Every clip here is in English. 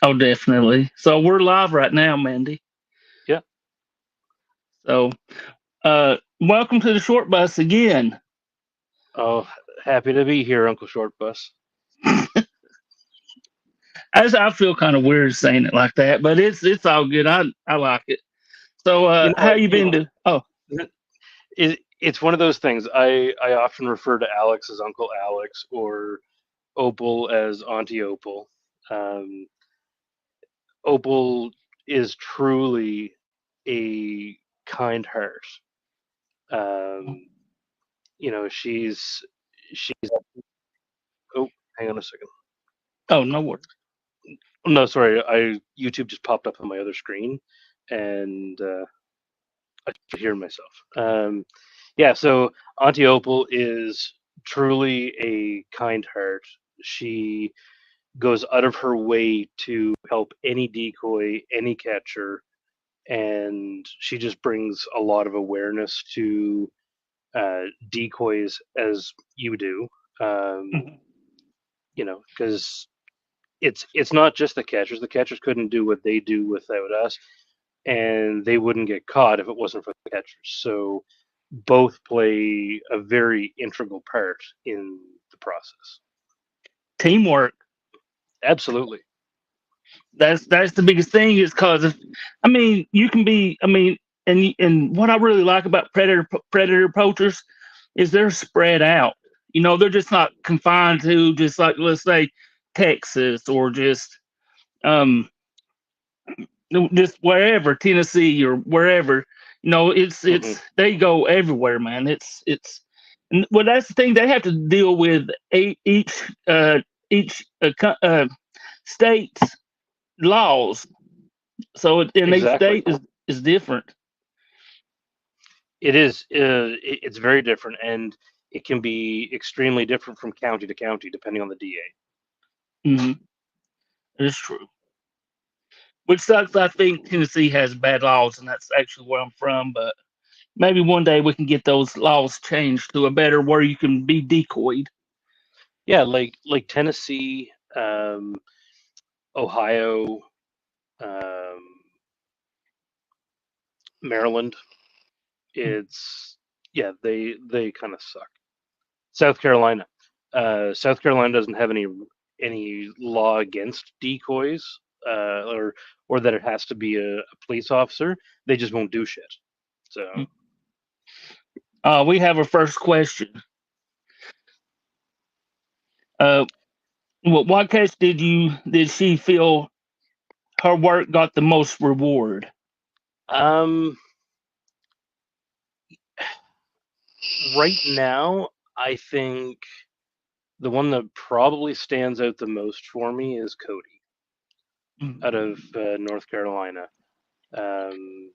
Oh, definitely. So we're live right now, Mandy. Yeah. So, welcome to the short bus again. Oh, happy to be here, Uncle Short Bus. As I feel kind of weird saying it like that, but it's all good. I like it. So, You how know, you been? Oh, it's one of those things. I often refer to Alex as Uncle Alex or Opal as Auntie Opal. Um, Opal is truly a kind heart. Um, she's. Oh, hang on a second. oh, no worries. No, sorry. I YouTube just popped up on my other screen, and I could hear myself. Yeah, so Auntie Opal is truly a kind heart. She goes out of her way to help any decoy, any catcher, and she just brings a lot of awareness to decoys as you do. Um, Mhm. because it's not just the catchers. The catchers couldn't do what they do without us, and they wouldn't get caught if it wasn't for the catchers. So both play a very integral part in the process. Teamwork. Absolutely. That's the biggest thing. Is because if I mean you can be. I mean, and what I really like about predator poachers is they're spread out. They're just not confined to just like let's say Texas or um just wherever Tennessee or wherever. Hmm. It's they go everywhere, man. Well, that's the thing they have to deal with uh each state's laws. So in each Exactly. state is different. It is. It's very different, and it can be extremely different from county to county depending on the DA. Hmm. It's true. Which sucks. I think Tennessee has bad laws, and that's actually where I'm from. But maybe one day we can get those laws changed to a better where you can be decoyed. Yeah, like Tennessee, Ohio, um, Maryland. It's yeah, they kind of suck. South Carolina. South Carolina doesn't have any law against decoys, or that it has to be a police officer. They just won't do shit. So We have our first question. Uh, what case did she feel her work got the most reward? um, right now, I think the one that probably stands out the most for me is Cody out Mhm. of North Carolina. Um,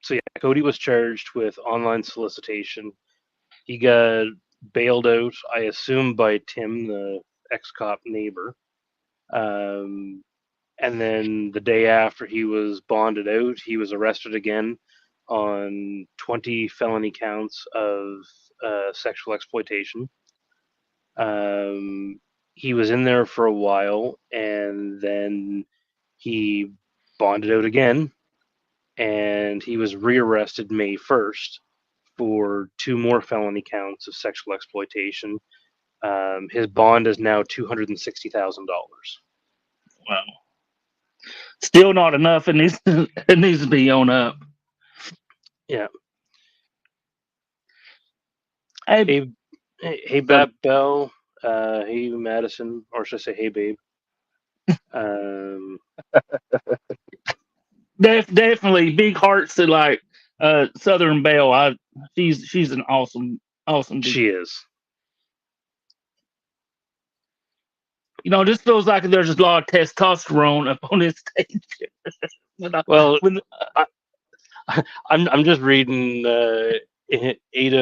so yeah, Cody was charged with online solicitation. He got bailed out, I assume, by Tim, the ex cop neighbor. Um, and then the day after he was bonded out, he was arrested again on 20 felony counts of sexual exploitation. Um, he was in there for a while, and then he bonded out again, and he was rearrested May 1st for two more felony counts of sexual exploitation. His bond is now $260,000. Wow, still not enough. It needs to be on up. Yeah. Hey, Hey, hey, but Bab Bell. Hey, Madison, or should I say, hey, babe. Um, definitely big hearts to like Southern Belle. She's an awesome dude. she is. This feels like there's a lot of testosterone up on this stage. when I, Well, when I, I'm just reading 80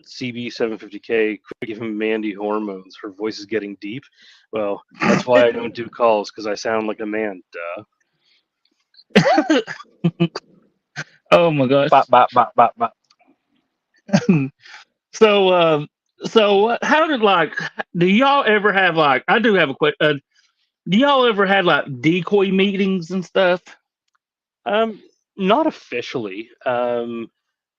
CB750K. Quit giving Mandy hormones. Her voice is getting deep. Well, that's why I don't do calls because I sound like a man. Duh. oh my gosh. Bop, bop, bop, bop, bop. so how did like do y'all ever have like I do have a question. Do y'all ever had like decoy meetings and stuff? Um, Not officially.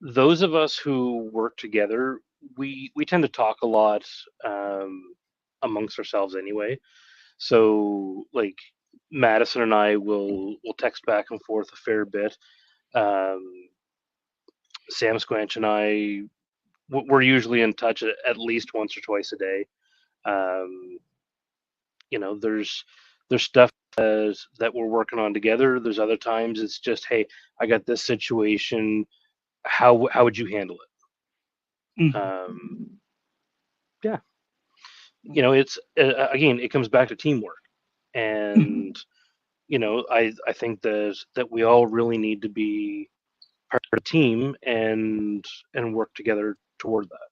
Those of us who work together, we tend to talk a lot um, amongst ourselves anyway. So like Madison and I will text back and forth a fair bit. Um, Sam Squanch and we're usually in touch at least once or twice a day. Um, there's stuff that we're working on together. There's other times it's just, hey, I got this situation. How would you handle it? Mhm. Yeah, it's again, it comes back to teamwork, Mhm. and I think that we all really need to be part of a team and work together toward that.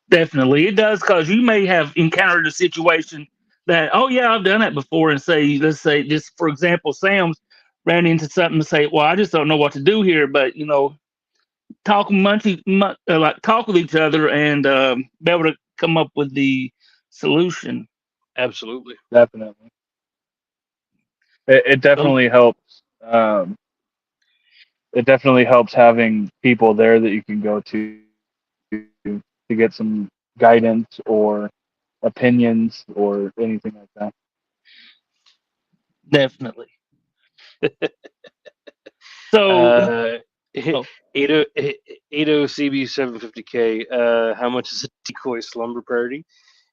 Definitely, it does because you may have encountered a situation that, oh yeah, I've done that before, and say, let's say, just for example, Sam's ran into something to say, well, I just don't know what to do here, but talk like talk with each other and be able to come up with the solution. Absolutely. Definitely. It Those definitely helps. It definitely helps having people there that you can go to get some guidance or opinions or anything like that. Definitely. So, uh, oh, 80 CB 750K. How much is a decoy slumber party?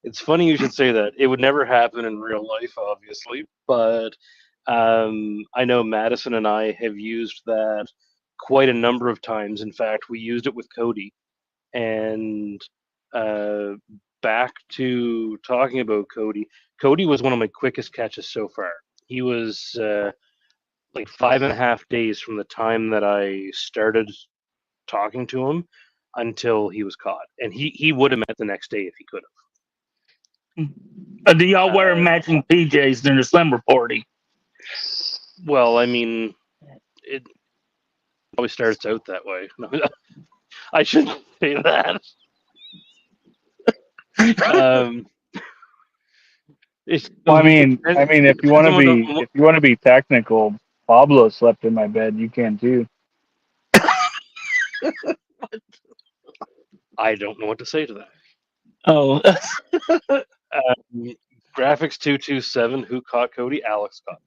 It's funny you should say that. It would never happen in real life, obviously, but I know Madison and I have used that quite a number of times. In fact, we used it with Cody. And uh, back to talking about Cody, Cody was one of my quickest catches so far. He was like 5.5 days from the time that I started talking to him until he was caught, and he would have met the next day if he could do y'all wear have. matching PJs during the slumber party? Well, I mean, it always starts out that way. No, I shouldn't say that. Um, it, Well, it depends. if It you depends want to on what be the. if you want to be technical, Pablo slept in my bed. You can too. I don't know what to say to that. Oh, Um, Graphics 227. Who caught Cody? Alex caught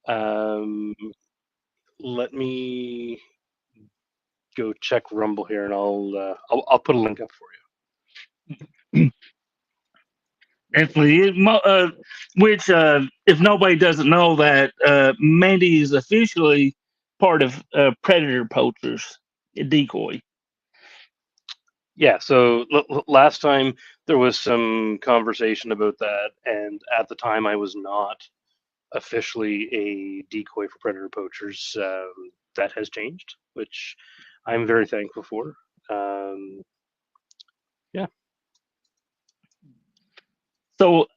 Cody. Let me go check Rumble here, and I'll put a link up for definitely. Which, if nobody doesn't know that, Mandy is officially part of Predator Poachers, a decoy. you. Yeah. So last time there was some conversation about that, and at the time I was not officially a decoy for predator poachers. That has changed, which I'm very thankful for. Um, yeah. So,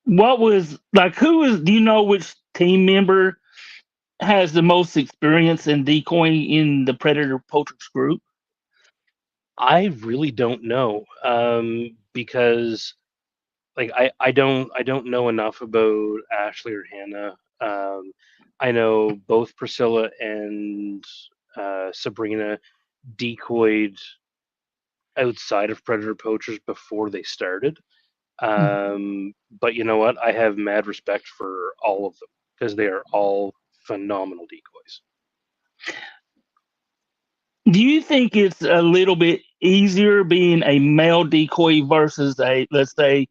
what was like? Who is? Do you know which team member has the most experience in decoying in the Predator Poachers group? I really don't know because like I don't know enough about Ashley or Hannah. I know both Priscilla and Sabrina decoyed outside of predator poachers before they started. But you know what? I have mad respect for all of them because they are all phenomenal decoys. Do you think it's a little bit easier being a male decoy versus a, let's say,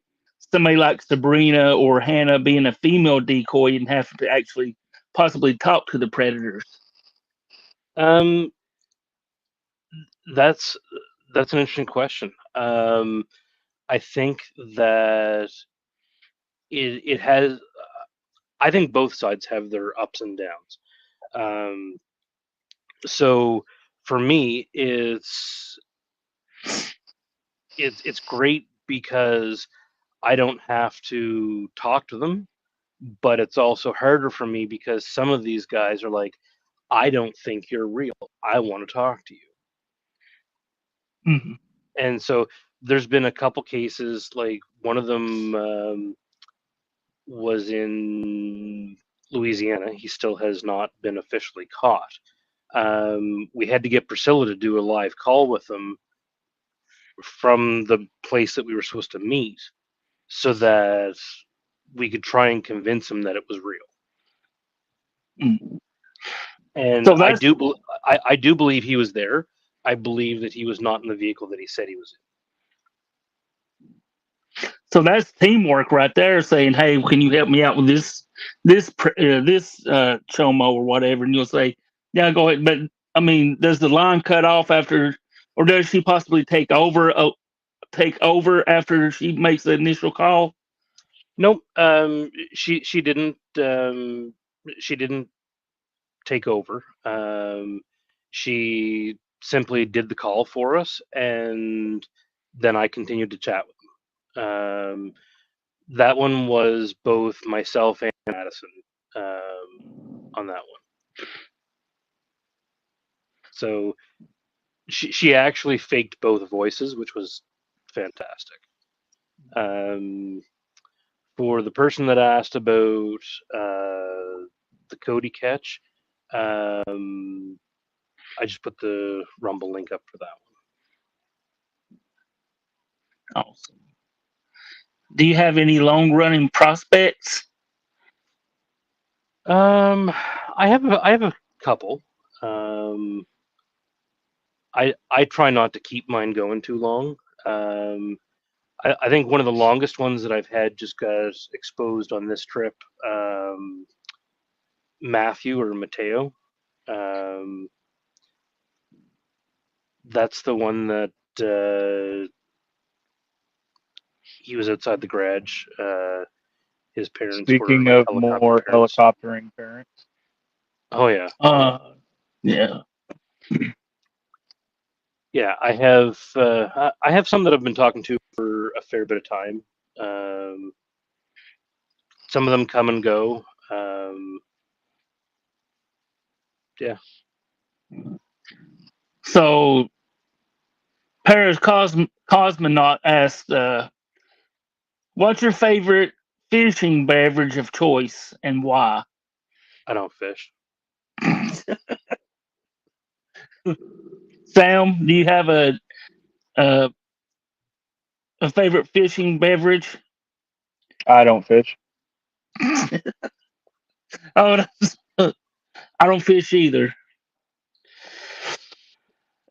somebody like Sabrina or Hannah being a female decoy and having to actually possibly talk to the predators? Um, that's that's an interesting question. I think that it has. I think both sides have their ups and downs. Um, so for me, it's great because I don't have to talk to them, but it's also harder for me because some of these guys are like, I don't think you're real. I want to talk to you. Mhm. And so there's been a couple cases, like one of them was in Louisiana. He still has not been officially caught. We had to get Priscilla to do a live call with him from the place that we were supposed to meet so that we could try and convince him that it was real. Mm. And So that's I do believe he was there. I believe that he was not in the vehicle that he said he was so that's teamwork right there. Saying, "Hey, can you help me out with this chomo or whatever?" And you'll say, "Yeah, go ahead." But I mean, does the line cut off after, or does she possibly take over after she makes the initial call? in. Nope. She didn't. She didn't take over. She simply did the call for us, and then I continued to chat with him. That one was both myself and Madison on that one. So she actually faked both voices, which was fantastic. Um, for the person that asked about the Cody catch, um, I just put the Rumble link up for that Awesome. Do you have any long running prospects? one. I have a couple. Um, I try not to keep mine going too long. Um, I think one of the longest ones that I've had just got exposed on this trip. Matthew or Mateo. Um, that's the one that he was outside the garage. His parents were Speaking like of helicopter more parents. helicoptering parents, Oh yeah, Yeah. yeah. I have some that I've been talking to for a fair bit of time. Um, some of them come and go. Um, yeah. So Paris Cosmonaut asked, "What's your favorite fishing beverage of choice and why?" I don't fish. Sam, do you have a, a favorite fishing beverage? I don't fish. Oh, I don't fish either.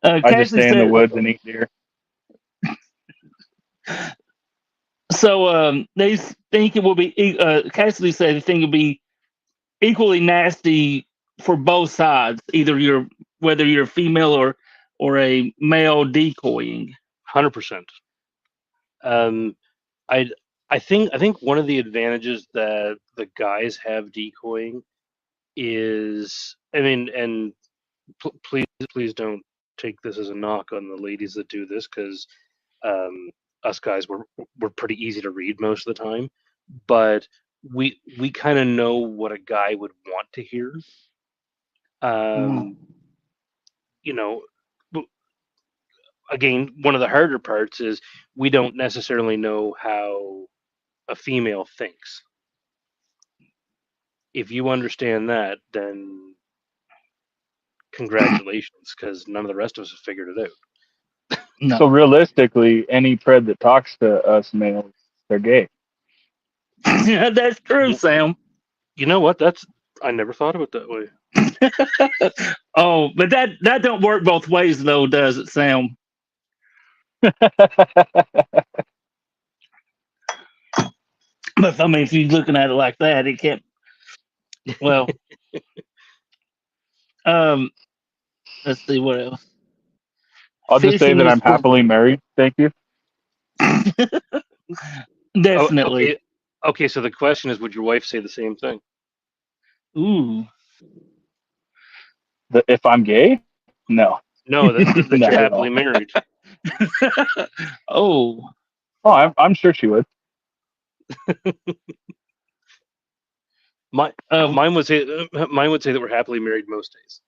I just Cassie stay in the said, woods and eat deer. so they think it will be. Cassidy said they think it'll be equally nasty for both sides, either you're whether you're female or a male decoying. 100%. Um, I I think one of the advantages that the guys have decoying is, I mean, and please don't take this as a knock on the ladies that do this, because um, us guys we're pretty easy to read most of the time, but we kind of know what a guy would want to hear. Mm. Um, you know, again, one of the harder parts is we don't necessarily know how a female thinks. If you understand that, then congratulations, because none of the rest of us have figured it out. So No, realistically, any pred that talks to us males, they're gay. that's true, Sam. You know what? That's I never thought of it that way. Oh, but that don't work both ways though, does it, Sam? But I mean, if you're looking at it like that, it can't. Well, um, let's see what else. I'll just say Fishing that is I'm happily married. Thank you. Oh, definitely. okay. Okay, so the question is, would your wife say the same thing? Ooh. If I'm gay, no, No, that not you're at happily all. married. Oh. Oh, I'm sure she would. My Um. mine would say that we're happily married most days.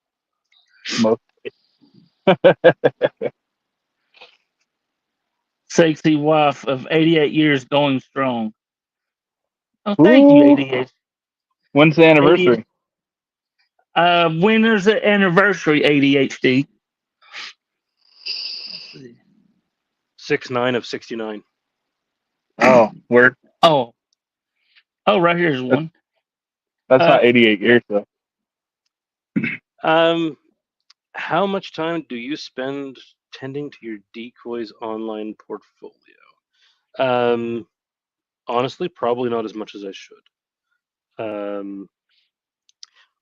Most. Sexy wife of 88 years going strong. Oh, thank you, Ooh, ADHD. when's the anniversary? When there's an anniversary, ADHD. Let's see. 6/9 of 69. Oh, where? Oh, oh, right here's That's, one. that's Uh, not 88 years though. Um, how much time do you spend tending to your decoys online portfolio? Um, honestly, probably not as much as I should. Um,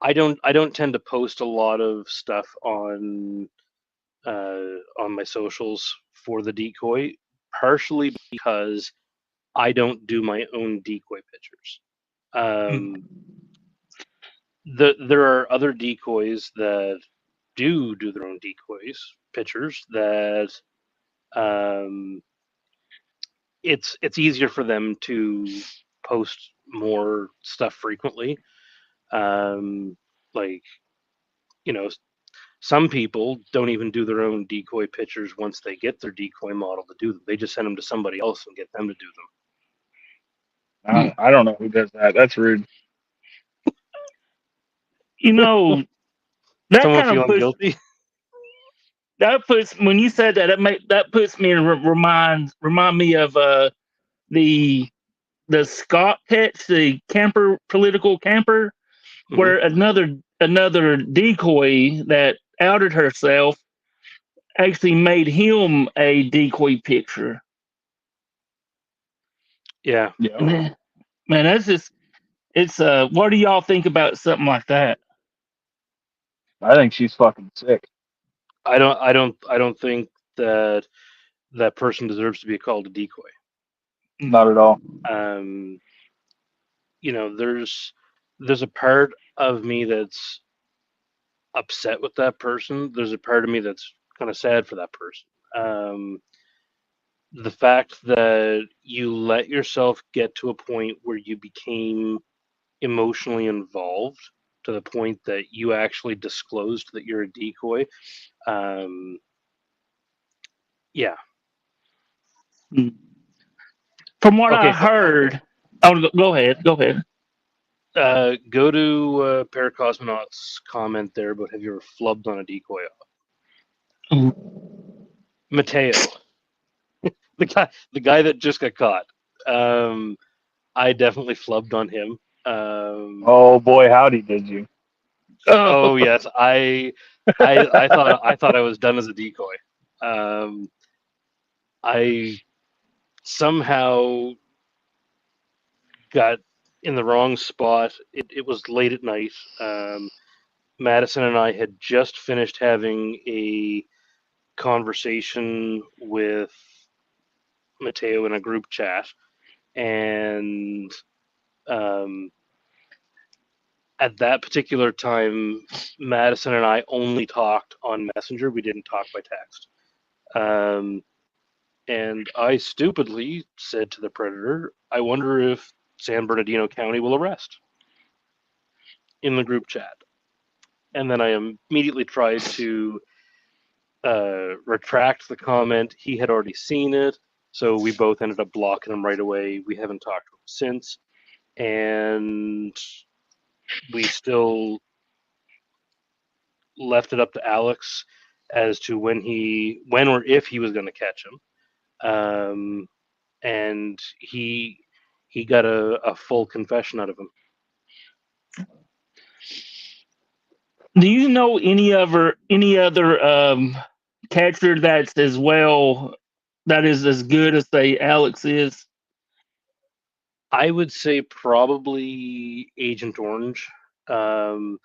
I don't tend to post a lot of stuff on my socials for the decoy, partially because I don't do my own decoy pictures. Um, there are other decoys that do their own decoys pictures that um, it's easier for them to post more stuff frequently. Um, like you know, some people don't even do their own decoy pictures once they get their decoy model to do them. They just send them to somebody else and get them to do I don't know who does that. That's rude. you know, that Someone kind of feeling puts guilty? that puts when you said that that puts me in remind me of the Scott Pitch, the camper political camper, Hmm. where another decoy that outed herself actually made him a decoy picture. Yeah. Yeah, Man, that's just it's what do y'all think about something like that? I think she's fucking sick. I don't think that that person deserves to be called a decoy. Not at all. Um, there's a part of me that's upset with that person. There's a part of me that's kind of sad for that person. The fact that you let yourself get to a point where you became emotionally involved to the point that you actually disclosed that you're a decoy. Um, yeah. Mm. From what I Okay. heard, oh, go ahead, go ahead. Go to Paracosmonauts comment there about have you ever flubbed on a decoy? Mm. Mateo, the guy that just got caught. Um, I definitely flubbed on him. Oh boy, howdy, did you? Oh, Oh yes, I thought I was done as a decoy. Um, I somehow got in the wrong spot. It was late at night. Madison and I had just finished having a conversation with Mateo in a group chat, and um, at that particular time, Madison and I only talked on Messenger. We didn't talk by text. Um, and I stupidly said to the predator, "I wonder if San Bernardino County will arrest," in the group chat. And then I immediately tried to retract the comment. He had already seen it, so we both ended up blocking him right away. We haven't talked to him since, and we still left it up to Alex as to when or if he was going to catch him. And he got a full confession out of him. do you know any other catcher that's as well that is as good as say Alex is? I would say probably Agent Orange. Um,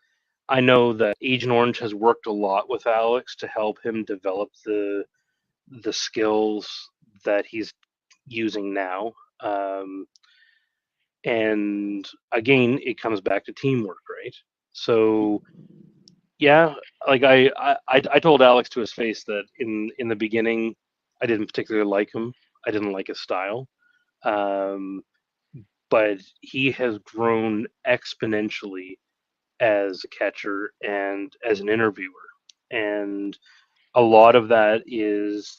I know that Agent Orange has worked a lot with Alex to help him develop the skills that he's using now. Um, and again, it comes back to teamwork, right? So yeah, like I told Alex to his face that in the beginning, I didn't particularly like him. I didn't like his style. Um, but he has grown exponentially as a catcher and as an interviewer. And a lot of that is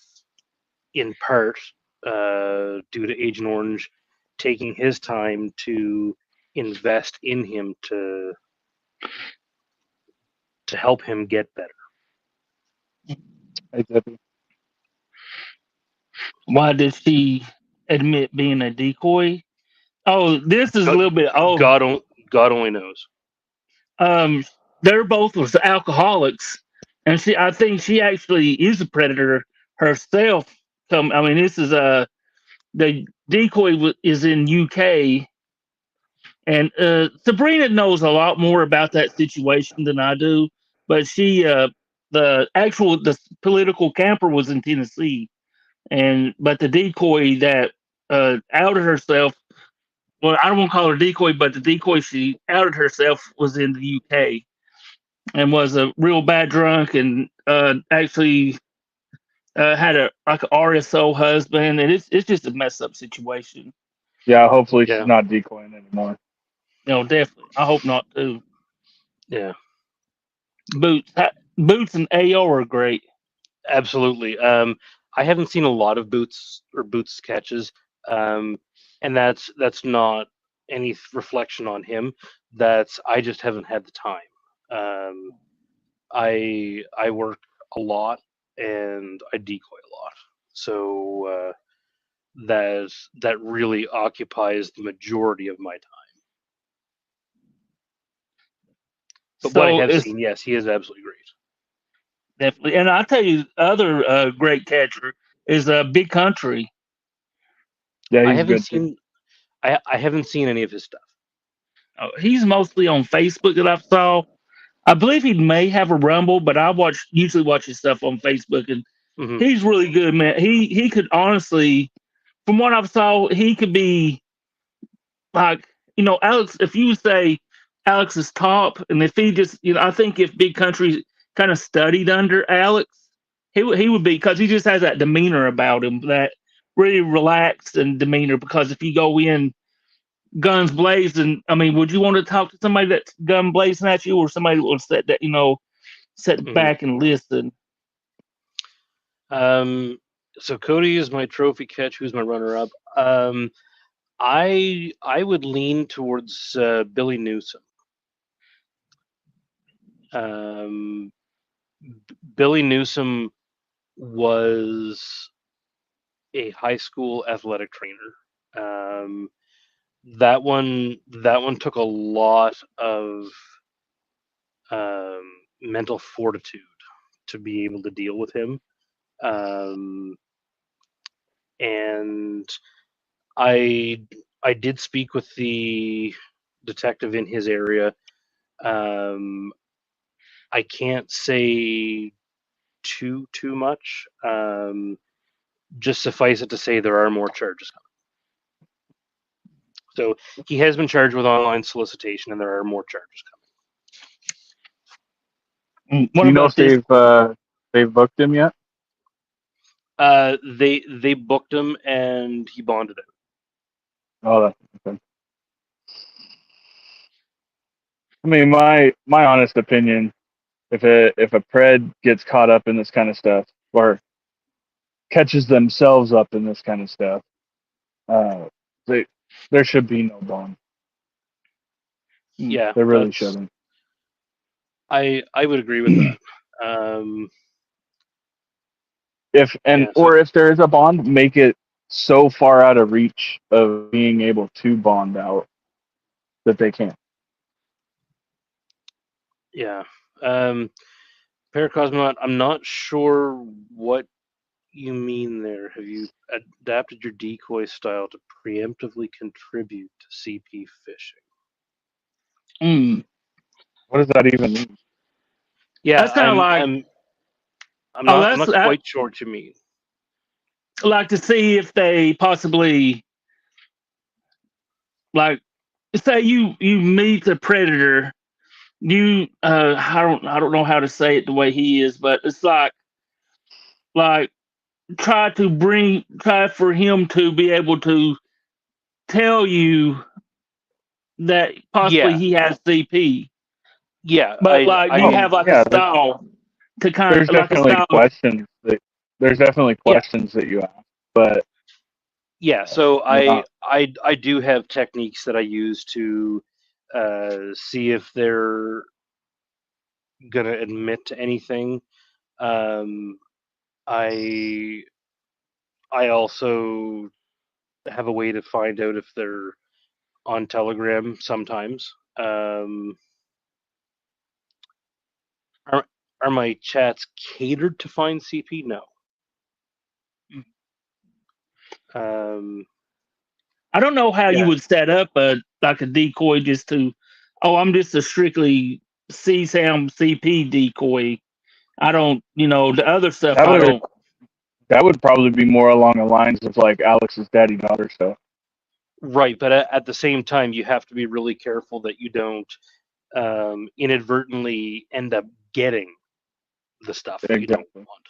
in part due to Agent Orange taking his time to invest in him to help him get better. Exactly. Why did she admit being a decoy? Oh, this is a God, little bit old. God only knows. Um, they're both was alcoholics, and I think she actually is a predator herself. I mean, this is the decoy is in UK, and Sabrina knows a lot more about that situation than I do. But the political camper was in Tennessee, and but the decoy that outed herself. Well, I don't want to call her decoy, but the decoy she outed herself was in the UK and was a real bad drunk and actually had a like an RSO husband, and it's just a messed up situation. Yeah, hopefully she's Yeah, not decoying anymore. Definitely. I hope not too. yeah, Boots and AO are great. absolutely. I haven't seen a lot of Boots catches, um, and that's not any reflection on him. That's I just haven't had the time. Um, I work a lot and I decoy a lot, so that really occupies the majority of my time. But what I So have it's seen, yes, he is absolutely great. definitely, and I tell you, other great catcher is Big Country. Yeah, I he's haven't good too. seen I haven't seen any of his stuff. He's mostly on Facebook that I saw. I believe he may have a Rumble, but usually watch his stuff on Facebook, and Hmm. he's really good, man. He could honestly, from what I've saw, he could be like Alex. If you say Alex is top, and if he just I think if Big Country kind of studied under Alex, he would be because he just has that demeanor about him, that really relaxed and demeanor. Because if you go in guns blazing, I mean, would you want to talk to somebody that's gun blazing at you, or somebody that will sit Hmm. back and listen? Um, so Cody is my trophy catch. Who's my runner up? I would lean towards Billy Newsom. Um, Billy Newsom was a high school athletic trainer. Um, that one took a lot of um, mental fortitude to be able to deal with him. Um, and I I did speak with the detective in his area. Um, I can't say too much. Just suffice it to say there are more charges coming. So he has been charged with online solicitation, and there are more charges What Do you know if about this? they've booked him yet? coming. They booked him, and he bonded it. Oh, that's okay. I mean, my honest opinion, if a pred gets caught up in this kind of stuff or catches themselves up in this kind of stuff, uh, they there should be no bond. Yeah, There really that's shouldn't. I would agree with that. Um, yeah. So If there is a bond, make it so far out of reach of being able to bond out that they can't. yeah. Um, Paracosmonaut, I'm not sure what you mean there. Have you adapted your decoy style to preemptively contribute to CP fishing? Mm. What does that even mean? Yeah, That's kind of like I'm that's not quite sure what you mean. like to see if they possibly like say you meet the predator. I don't know how to say it the way he is, but it's like try for him to be able to tell you that possibly Yeah, he has CP, yeah. but like do you Oh have like a yeah, style to kind there's of like a definitely style? questions that there's definitely Yeah. questions that you ask, but Yeah, so Uh, I do have techniques that I use to see if they're gonna admit to anything. Um, I I also have a way to find out if they're on Telegram sometimes. Are are my chats catered to find CP? No. Um, I don't know how you yeah, would set up a like a decoy just to. Oh, I'm just a strictly CSAM CP decoy. I don't, the other stuff that I would don't. that would probably be more along the lines of like Alex's daddy daughter stuff. right. But at the same time, you have to be really careful that you don't inadvertently end up getting the stuff that you don't Exactly. want.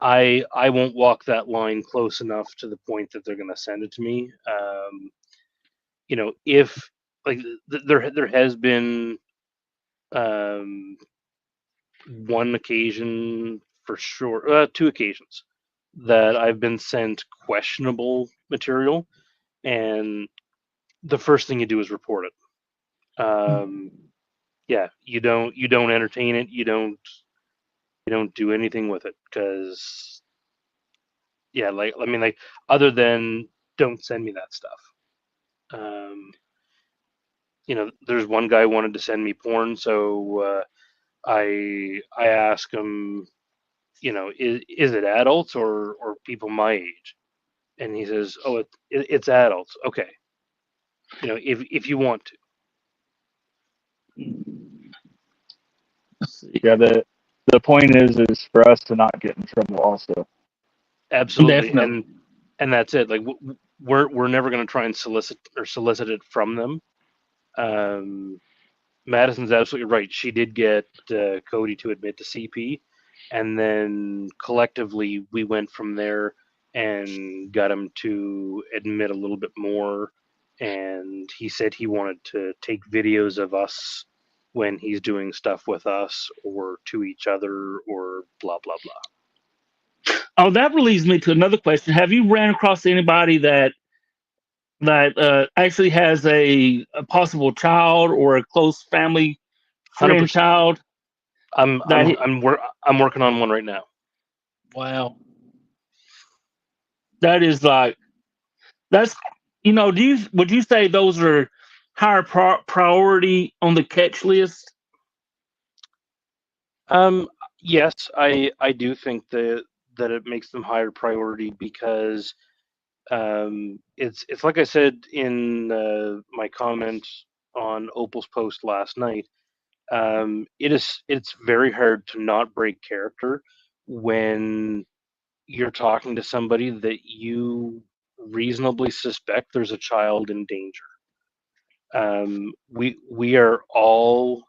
I won't walk that line close enough to the point that they're going to send it to me. If like there has been um, one occasion for sure, two occasions that I've been sent questionable material, and the first thing you do is report it. Yeah, you don't entertain it. You don't do anything with it because yeah, like I mean, like other than don't send me that stuff. Um, there's one guy wanted to send me porn, so I ask him, is it adults or people my age? And he says, oh, it's adults. Okay, if you want to, Let's see. Yeah, the point is for us to not get in trouble also. absolutely, Definitely. and that's it. Like we're never going to try and solicit it from them. Um, Madison's absolutely right. She did get Cody to admit to CP, and then collectively we went from there and got him to admit a little bit more. And he said he wanted to take videos of us when he's doing stuff with us or to each other or blah blah blah. Oh, that leads me to another question. Have you ran across anybody that actually has a possible child or a close family Hundred friend percent. child I'm that I'm I'm wor- I'm working on one right now. wow, that is like that's would you say those are higher priority on the catch list? Um, yes, I do think that it makes them higher priority because it's like I said in my comment on Opal's post last night. It's very hard to not break character when you're talking to somebody that you reasonably suspect there's a child in danger. We are all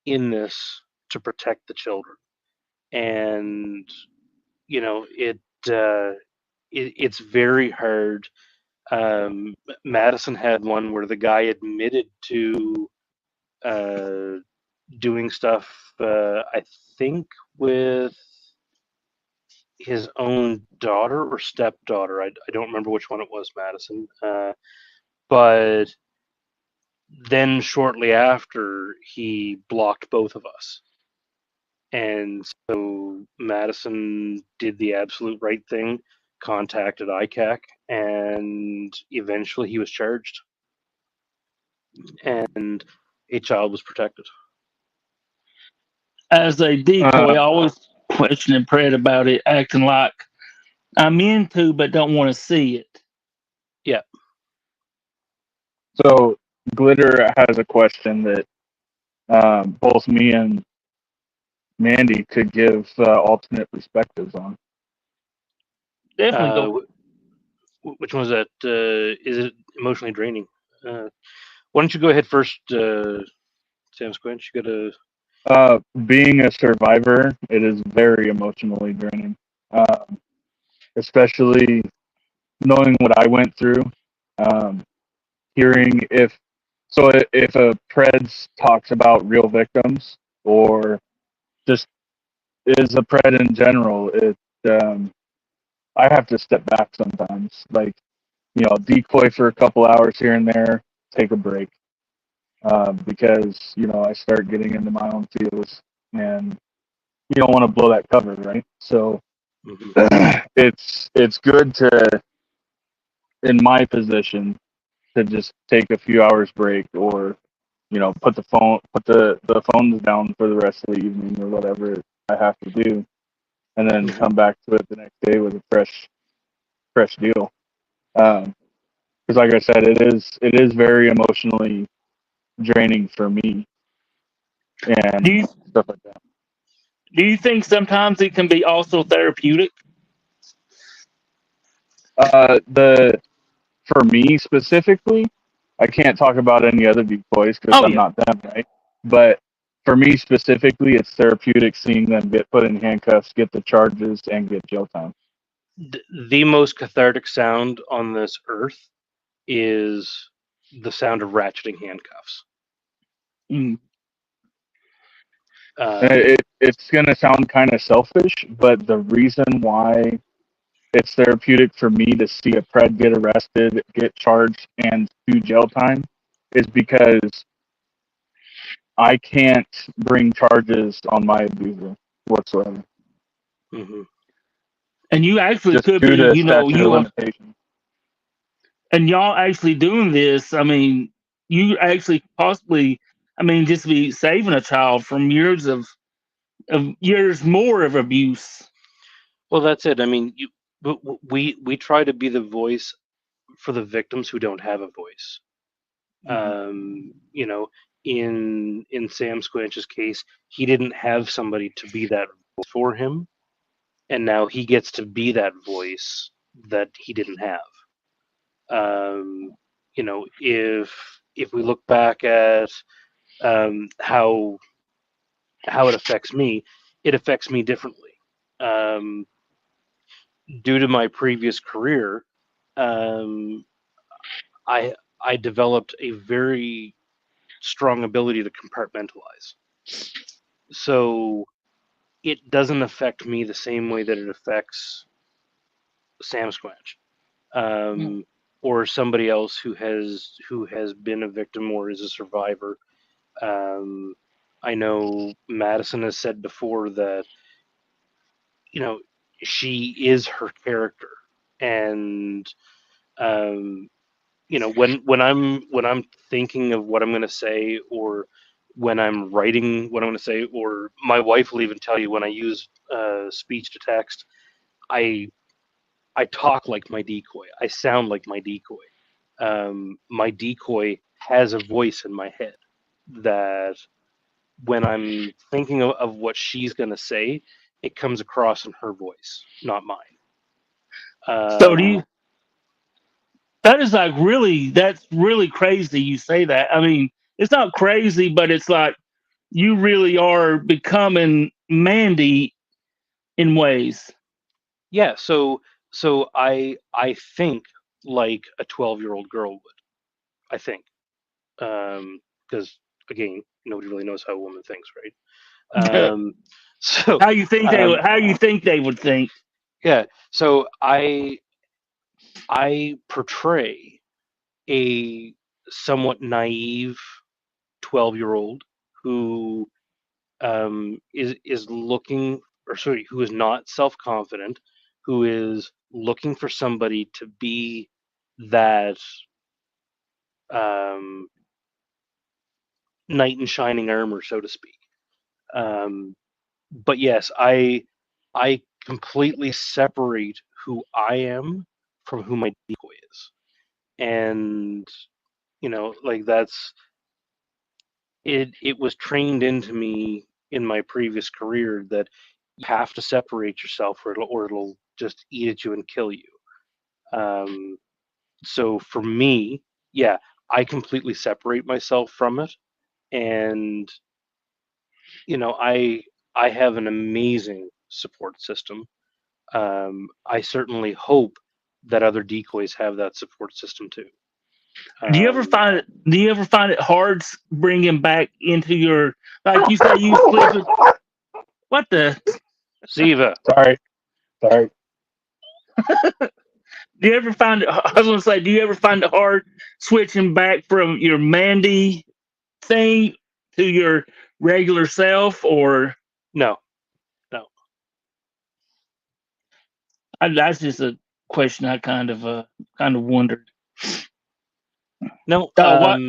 in this to protect the children, and you know it. It's very hard. Madison had one where the guy admitted to uh, doing stuff. I think with his own daughter or stepdaughter. I don't remember which one it was, Madison. But then shortly after, he blocked both of us. And so Madison did the absolute right thing, contacted ICAC, and eventually he was charged, and a child was protected. As a decoy, I Uh, always question and pray about it, acting like I'm into but don't want to see it. Yeah. so Glitter has a question that both me and Mandy could give alternate perspectives on. Definitely Uh, go. which one was that? Is it emotionally draining? Why don't you go ahead first, Sam Squinch? You got to. Being a survivor, it is very emotionally draining, especially knowing what I went through. Um, hearing if a Preds talks about real victims or just is a Pred in general, um, I have to step back sometimes. Like, decoy for a couple hours here and there, take a break. Because, I start getting into my own feels and you don't want to blow that cover, right? So Mhm. it's good to, in my position, to just take a few hours break, or put the phones down for the rest of the evening or whatever I have to do, and then Mhm. come back to it the next day with a fresh deal. Because like I said, it is very emotionally draining for me Do and you stuff like that. do you think sometimes it can be also therapeutic? The For me specifically, I can't talk about any other decoys because Oh I'm yeah. not them, right? But for me specifically, it's therapeutic seeing them get put in handcuffs, get the charges, and get jail time. The most cathartic sound on this earth is the sound of ratcheting handcuffs. Mm. And Um, it's going to sound kind of selfish, but the reason why it's therapeutic for me to see a pred get arrested, get charged, and do jail time is because I can't bring charges on my abuser whatsoever, mhm. And you actually just could be, due to statute of limitations. and y'all actually doing this. I mean, you actually possibly, I mean, just be saving a child from years of years more of abuse. Well, that's it. I mean, we try to be the voice for the victims who don't have a voice. Mhm. You know, in Sam Squanch's case, he didn't have somebody to be that voice for him, and now he gets to be that voice that he didn't have. If we look back at how it affects me differently. Um, Due to my previous career, um, I I developed a very strong ability to compartmentalize. So it doesn't affect me the same way that it affects Sam Squanch, or somebody else who has been a victim or is a survivor. Um, I know Madison has said before that you know she is her character, and um, when I'm thinking of what I'm going to say, or when I'm writing what I'm going to say, or my wife will even tell you when I use speech to text, I I talk like my decoy. I sound like my decoy. My decoy has a voice in my head that when I'm thinking of what she's going to say, it comes across in her voice, not mine. So do you? Um, That is like really, that's really crazy. You say that. I mean, it's not crazy, but it's like you really are becoming Mandy in ways. yeah, so I think like a 12-year-old girl would. I think because again, nobody really knows how a woman thinks, right? So How you think they um, would? How you think they would think? yeah, so I portray a somewhat naive 12-year-old who is looking, or sorry, who is not self confident, who is looking for somebody to be that um, knight in shining armor, so to speak. Um, but yes, I completely separate who I am from who my decoy is, and like that's it. It was trained into me in my previous career that you have to separate yourself, or it'll just eat at you and kill you. Um, so for me, yeah, I completely separate myself from it, and I have an amazing support system. I certainly hope that other decoys have that support system too. Do you ever Um, find it? Do you ever find it hard bringing back into your, like you say, you slip it? What the? Ziva, Sorry. Do you ever find it? I was gonna say, do you ever find it hard switching back from your Mandy thing to your regular self, or No, no, that's just a question I kind of wondered. no. What?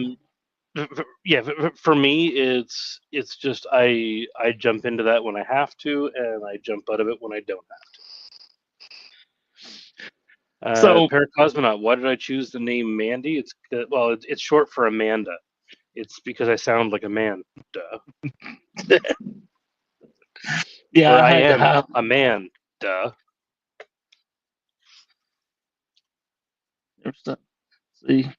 Yeah, for me, it's just I jump into that when I have to, and I jump out of it when I don't have to. So Paracosmonaut. Why did I choose the name Mandy? Well, it's short for Amanda. It's because I sound like a man. Duh. yeah, Or I I had to am have. a man. Duh. See,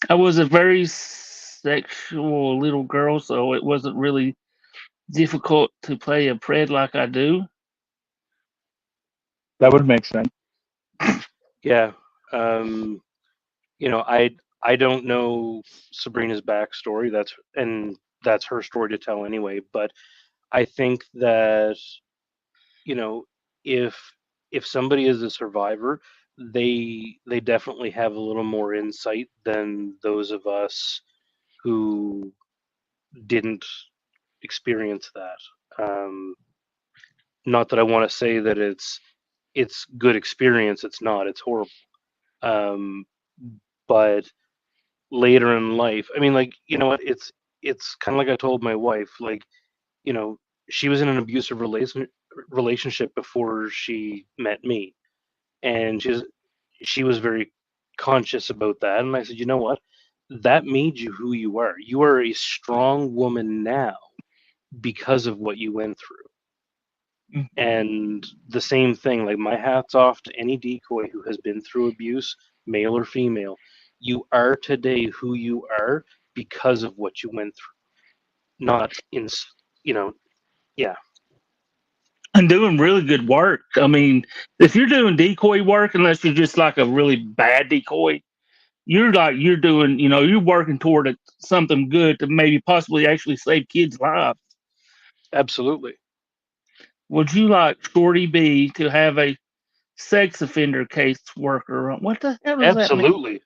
I was a very sexual little girl, so it wasn't really difficult to play a pred like I do. That would make sense. Yeah. Um, I don't know Sabrina's backstory. That's her story to tell anyway. But I think that you know if if somebody is a survivor, they definitely have a little more insight than those of us who didn't experience that. Um, Not that I want to say that it's good experience. It's not. It's horrible. Um, but later in life, I mean, like what? It's kind of like I told my wife. Like you know, she was in an abusive relationship before she met me, and she was very conscious about that. And I said, you know what? That made you who you are. You are a strong woman now because of what you went through. And the same thing, like my hat's off to any decoy who has been through abuse, male or female. You are today who you are because of what you went through, not in, you know, yeah, And doing really good work. I mean, if you're doing decoy work, unless you're just like a really bad decoy, you're doing, you're working toward something good to maybe possibly actually save kids' lives. absolutely, Would you like Shorty B to have a sex offender case worker? What the hell does that mean? absolutely.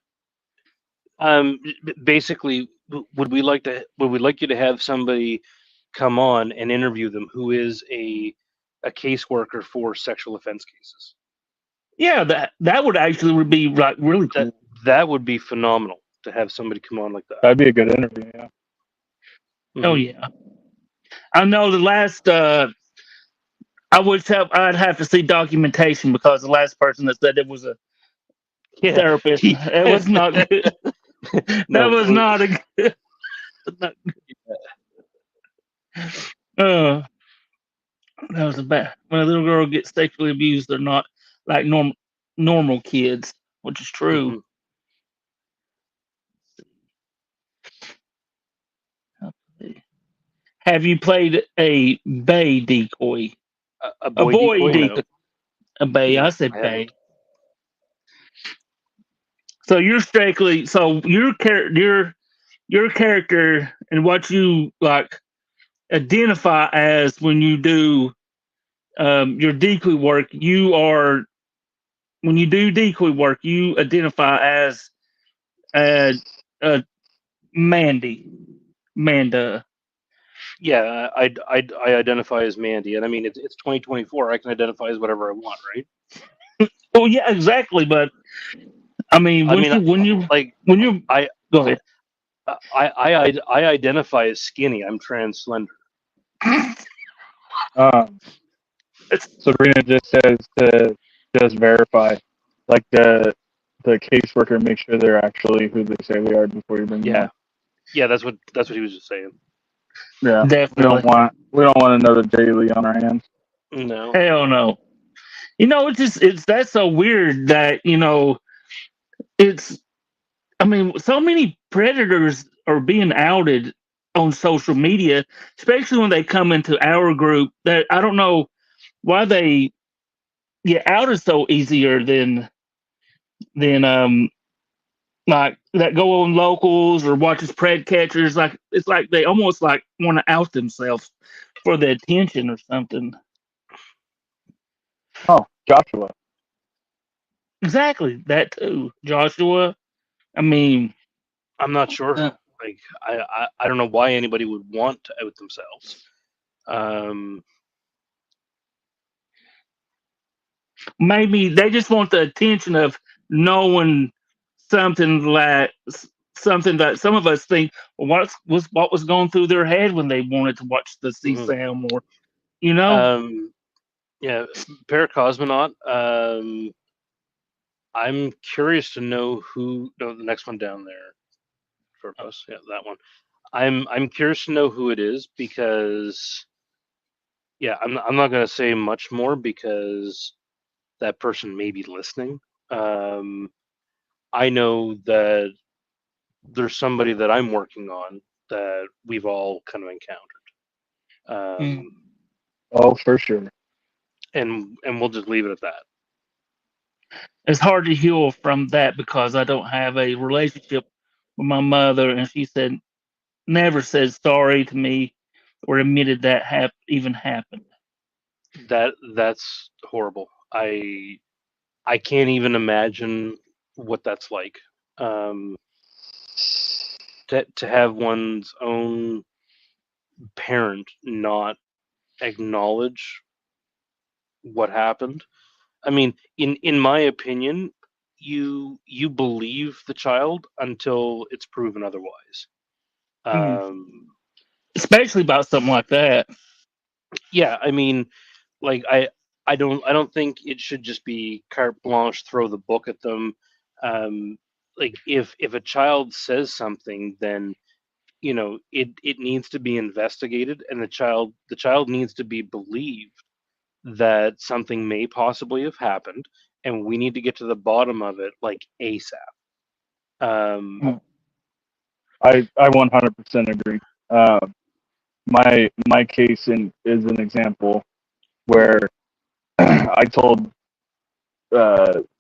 Basically, would we like you to have somebody come on and interview them who is a caseworker for sexual offense cases? Yeah, that would actually be like really That cool. that would be phenomenal to have somebody come on like that. That'd be a good interview. Yeah. Oh Hmm. yeah, I know the last. I'd have to see documentation because the last person that said it was a Yeah. therapist. It was not good. That No. was not a good. Not, uh, that was a bad. When a little girl gets sexually abused, they're not like normal kids, which is true. Mhm. Have you played a bay decoy? A A boy boy decoy? decoy. No, A bay. I no, said I bay. haven't. So you're strictly so your character and what you like identify as when you do your decoy work. You are when you do decoy work, you identify as uh, uh Mandy, Manda. Yeah, I identify as Mandy, and I mean it's 2024. I can identify as whatever I want, right? Well, yeah, exactly. But I mean, I mean, like when you I go ahead. I identify as skinny. I'm trans slender. Um, It's, Sabrina just says to just verify, like the caseworker make sure they're actually who they say they are before you bring them Yeah, on. yeah, that's what he was just saying. Yeah, definitely. we don't want another daily on our hands. No, Hell no. It's that's so weird that it's. I mean, so many predators are being outed on social media, especially when they come into our group. That I don't know why they get outed so easier than like that go on locals or watches pred catchers. Like it's like they almost like want to out themselves for the attention or something. Oh, Joshua. exactly that too, Joshua. I mean, I'm not sure. uh, Like I don't know why anybody would want to out themselves. Um, maybe they just want the attention of knowing something like something that some of us think, well, what was going through their head when they wanted to watch the sea mhm. sound more, you know? um, yeah, Paracosmonaut. I'm curious to know who. No, the next one down there. Short bus. Yeah, that one. I'm curious to know who it is because yeah, I'm not gonna say much more because that person may be listening. Um, I know that there's somebody that I'm working on that we've all kind of encountered. Mm. Oh, for sure. And we'll just leave it at that. It's hard to heal from that because I don't have a relationship with my mother, and she said never said sorry to me or admitted that even happened. That's horrible. I can't even imagine what that's like. Um, to have one's own parent not acknowledge what happened. I mean, in my opinion, you believe the child until it's proven otherwise. Mm. Um, Especially about something like that. yeah, I mean, like I don't think it should just be carte blanche, throw the book at them. Um, like if a child says something, then it needs to be investigated, and the child needs to be believed that something may possibly have happened, and we need to get to the bottom of it like ASAP. Um, Mm. I 100% agree. My case is an example where I told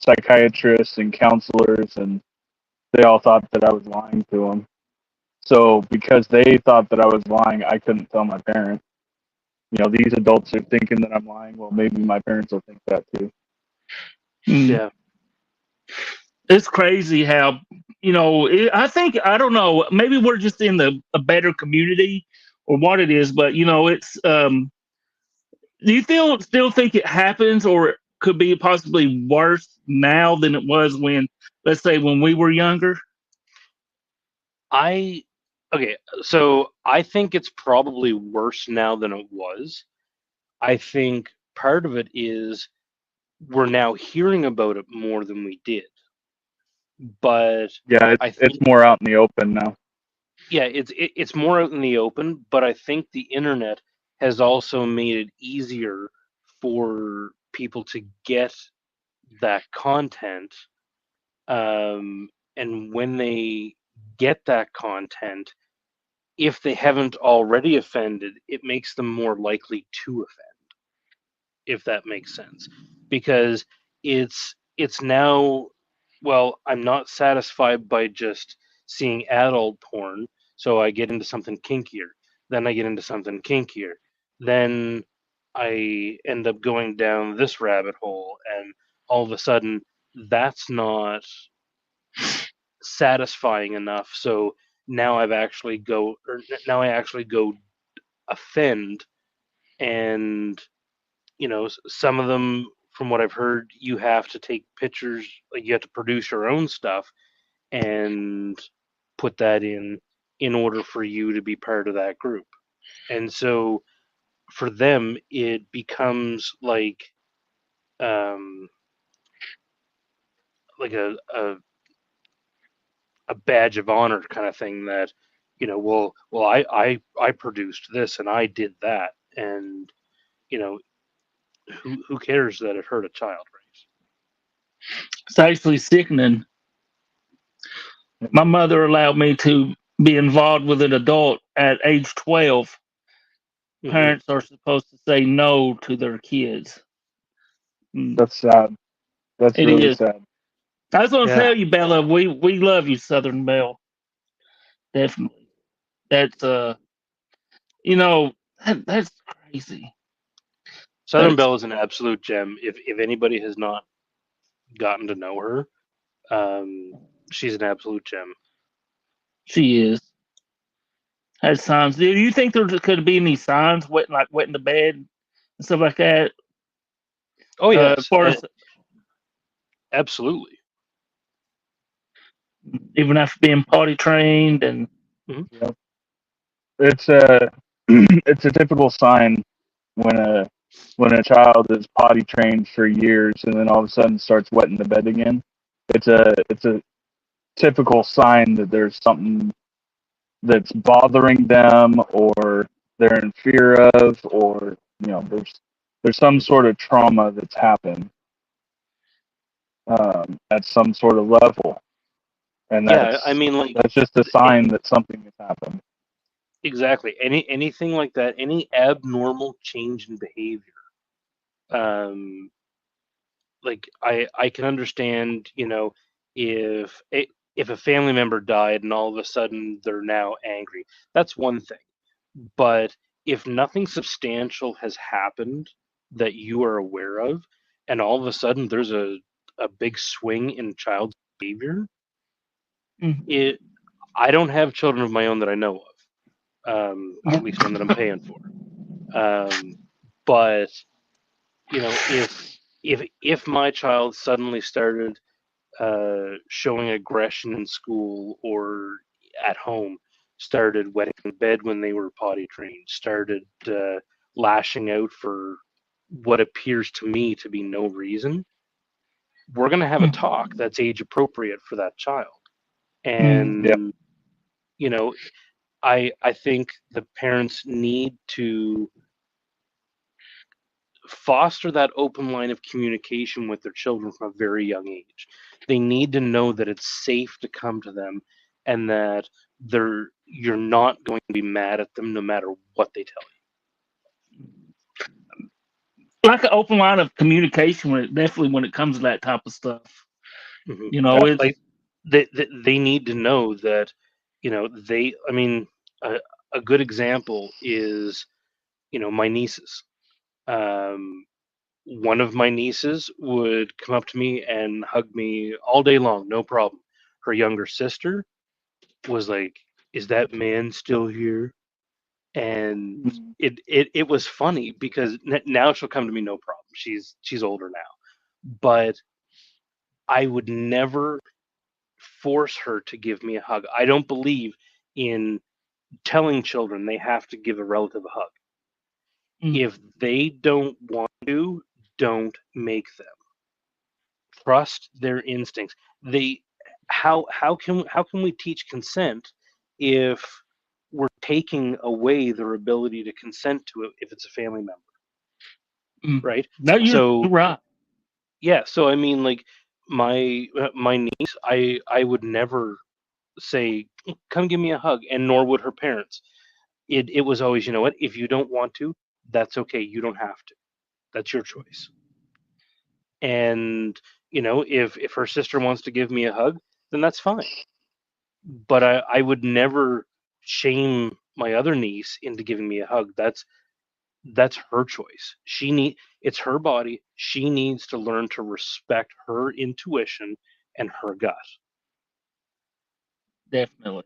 psychiatrists and counselors, and they all thought that I was lying to them. So because they thought that I was lying, I couldn't tell my parents. These adults are thinking that I'm lying. Well, maybe my parents will think that too. Mm. yeah, It's crazy how I think I don't know. Maybe we're just in a better community or what it is, but it's. Do you still think it happens, or it could be possibly worse now than it was when, let's say, when we were younger? I okay. So I think it's probably worse now than it was. I think part of it is we're now hearing about it more than we did, but Yeah, I it's think more out in the open now. yeah, it's more out in the open, but I think the internet has also made it easier for people to get that content. And when they get that content, if they haven't already offended, it makes them more likely to offend, if that makes sense. Because it's now, well, I'm not satisfied by just seeing adult porn, so I get into something kinkier. Then I get into something kinkier. Then I end up going down this rabbit hole, and all of a sudden that's not satisfying enough. So now I actually go offend. And some of them, from what I've heard, you have to take pictures, like you have to produce your own stuff and put that in order for you to be part of that group. And so for them it becomes um like a badge of honor kind of thing, that well, I produced this and I did that. And you know who cares that it hurt a child, It's actually sickening. My mother allowed me to be involved with an adult at age 12. right? Parents are supposed to say no to their kids. Mm. That's sad. That's It really is. sad. I was going to Yeah. tell you, Bella, we love you, Southern Belle. Definitely. That's that's crazy. Southern That's Belle is an absolute gem. If anybody has not gotten to know her, she's an absolute gem. She is. Has signs. Do you think there could be any signs wetting the bed and stuff like that? Oh As yes, far as absolutely. even after being potty trained and Yep. It's a it's a typical sign when a child is potty trained for years and then all of a sudden starts wetting the bed again. It's a typical sign that there's something that's bothering them, or they're in fear of, or there's some sort of trauma that's happened at some sort of level, and Yeah, I mean, like that's just a sign that something has happened. exactly anything like that, any abnormal change in behavior. Um, like I can understand, if if a family member died and all of a sudden they're now angry, that's one thing. But if nothing substantial has happened that you are aware of, and all of a sudden there's a big swing in child's behavior, mm, it I don't have children of my own that I know of, yeah. at least one that I'm paying for. But if my child suddenly started showing aggression in school or at home, started wetting the bed when they were potty trained, started lashing out for what appears to me to be no reason, we're going to have a talk that's age appropriate for that child. Mm, Yeah, And, you know, I think the parents need to foster that open line of communication with their children from a very young age. They need to know that it's safe to come to them and that you're not going to be mad at them no matter what they tell like an open line of communication definitely when it comes to that type of stuff. you. Mhm. It's Like they need to know that, I mean, a, a good example is, my nieces. Um, One of my nieces would come up to me and hug me all day long, no problem. Her younger sister was like, "Is that man still here?" And mm, it was funny because now she'll come to me no problem. She's older now, but I would never force her to give me a hug. I don't believe in telling children they have to give a relative a hug. mm, If they don't want to, don't make them. Trust their instincts. They how can we teach consent if we're taking away their ability to consent to it if it's a family member, mm. right? No, you're So right. yeah, so I mean, like my niece, I would never say come give me a hug, and nor would her parents. It was always, you know what, if you don't want to, that's okay, you don't have to, that's your choice. And if her sister wants to give me a hug, then that's fine. But I would never shame my other niece into giving me a hug. That's her choice. It's her body. She needs to learn to respect her intuition and her gut. Definitely.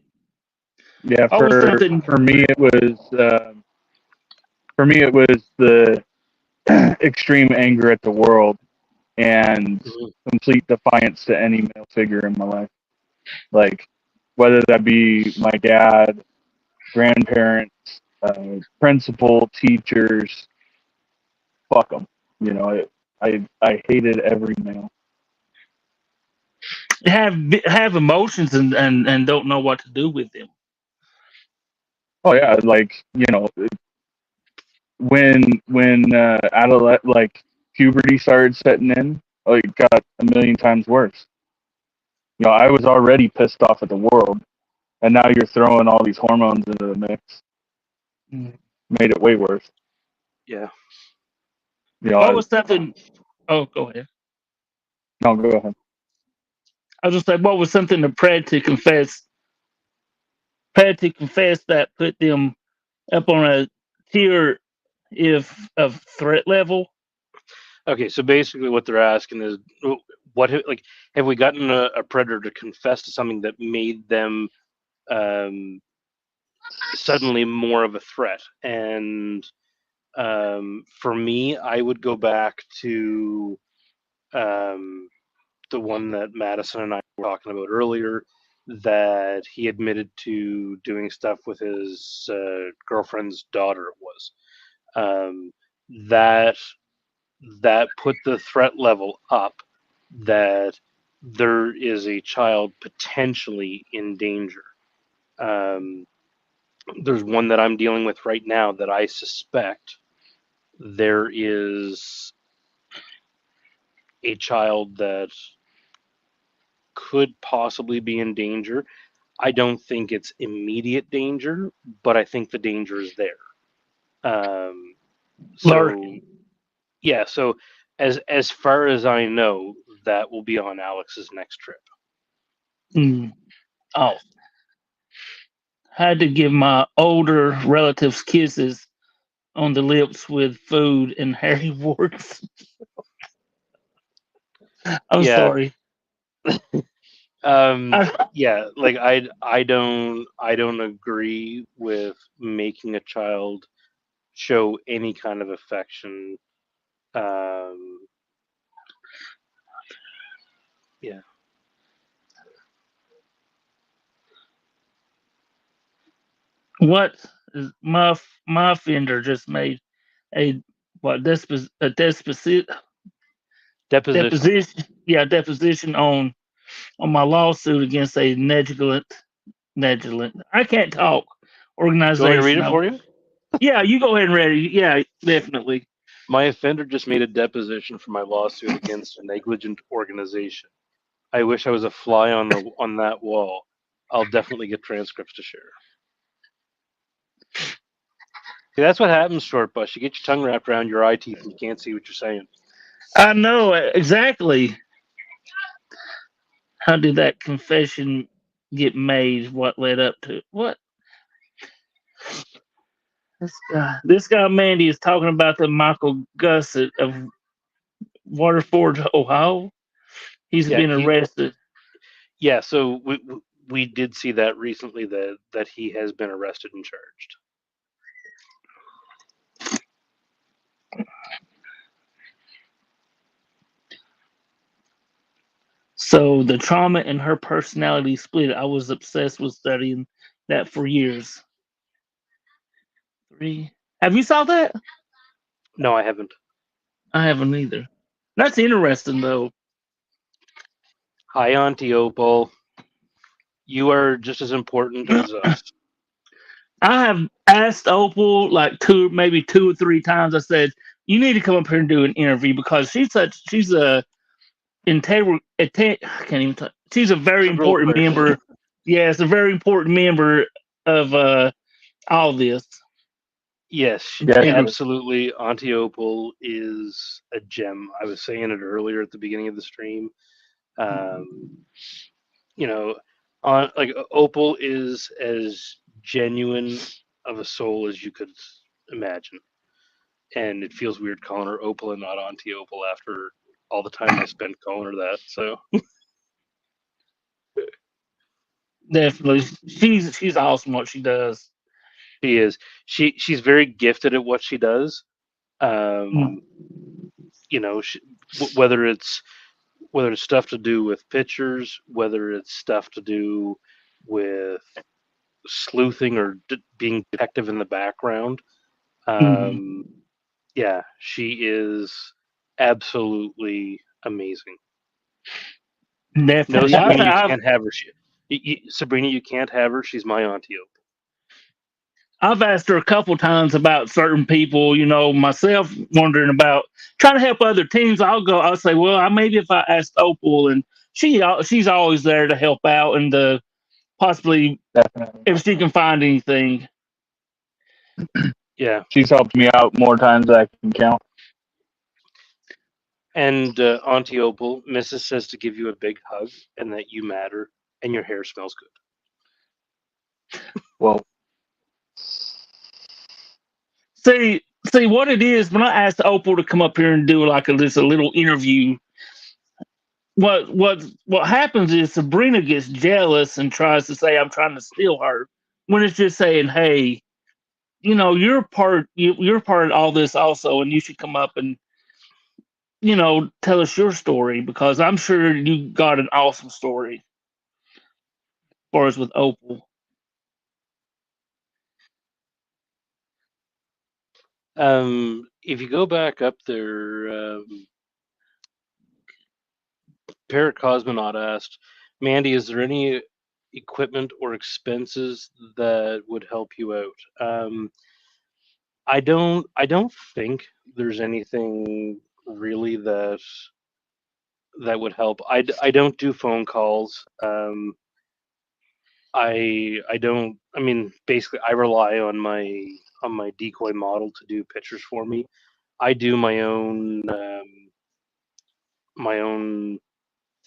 yeah. Always something. For me, it was the extreme anger at the world and Mhm. complete defiance to any male figure in my life. Like whether that be my dad, grandparents, principal, teachers, fuck them. I hated every male. Have emotions and don't know what to do with them. Oh yeah, like when like puberty started setting in, it got a million times worse. I was already pissed off at the world, and now you're throwing all these hormones into the mix. Mm. Made it way worse. Yeah. What I, was something? Oh, go ahead. no, go ahead. I was just like, what was something the Pred to confess? Pred to confess that put them up on a tier if of threat level. Okay, so basically what they're asking is, like have we gotten a predator to confess to something that made them um, suddenly more of a threat? And for me, I would go back to um, the one that Madison and I were talking about earlier, that he admitted to doing stuff with his girlfriend's daughter. It was that that put the threat level up, that there is a child potentially in danger. Um, there's one that I'm dealing with right now that I suspect there is a child that could possibly be in danger. I don't think it's immediate danger, but I think the danger is there. Um, so Lurking. yeah, so as far as I know, that will be on Alex's next trip. Mm. Oh, had to give my older relatives kisses on the lips with food and hairy warts. I'm Yeah, sorry. um, I, yeah, like I don't agree with making a child show any kind of affection. Um, yeah, what is my offender just made a what deposition. deposition on my lawsuit against a negligent I can't talk Do you want me to read organization. it for you? Yeah, you go ahead and read it. Yeah, definitely. My offender just made a deposition for my lawsuit against a negligent organization. I wish I was a fly on that wall. I'll definitely get transcripts to share. See, that's what happens, short bus. You get your tongue wrapped around your eye teeth and you can't see what you're saying. I know exactly. How did that confession get made? What led up to it? What this guy Mandy is talking about the Michael Gussett of Waterford, Ohio. He's Yeah, been arrested. so we did see that recently, that he has been arrested and charged. So the trauma in her personality split. I was obsessed with studying that for years. Three. Have you saw that? No, I haven't. I haven't either. That's interesting though. Hi, Auntie Opal. You are just as important as us. I have asked Opal like maybe two or three times. I said, "You need to come up here and do an interview because she's a integral. I can't even talk. She's a very Integral important person. member. Yeah, it's a very important member of all this. Yes, Yeah, Integral. absolutely. Auntie Opal is a gem. I was saying it earlier at the beginning of the stream. Um, you know, on like Opal is as genuine of a soul as you could imagine, and it feels weird calling her Opal and not Auntie Opal after all the time I spent calling her that. So Definitely, she's awesome what she does. she is. She's very gifted at what she does. Mm. Um, you know, whether it's stuff to do with pictures, whether it's stuff to do with sleuthing or being detective in the background. Mhm. Um, yeah, she is absolutely amazing. No, Definitely, Sabrina, you I've can't have her. Sabrina, you can't have her. She's my auntie. I've asked her a couple times about certain people. Myself wondering about trying to help other teams. I'll say, well, maybe if I asked Opal, and she's always there to help out and to possibly definitely. if she can find anything. Yeah, She's helped me out more times than I can count. and Auntie Opal, Mrs. says to give you a big hug and that you matter and your hair smells good. Well, See, see what it is when I asked Opal to come up here and do like just a little interview. what happens is Sabrina gets jealous and tries to say I'm trying to steal her, when it's just saying, hey, you're part of all this also, and you should come up and tell us your story, because I'm sure you got an awesome story for us with Opal. If you go back up there, Parrot Cosmonaut asked, Mandy, is there any equipment or expenses that would help you out? I don't think there's anything really that would help. I don't do phone calls. I don't. I mean, basically, I rely on my decoy model to do pictures for me. I do my own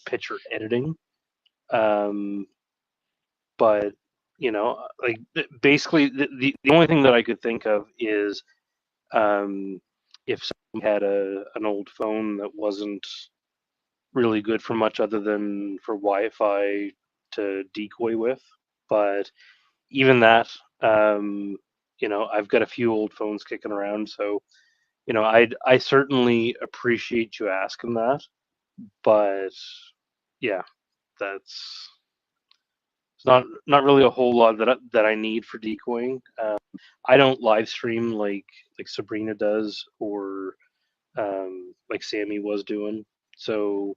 picture editing. Um, but like basically, the only thing that I could think of is um, if someone had an old phone that wasn't really good for much other than for Wi-Fi to decoy with. But even that, I've got a few old phones kicking around, so I certainly appreciate you asking that. But yeah, that's it's not really a whole lot that I need for decoying. I don't live stream like Sabrina does, or like Sammy was doing. So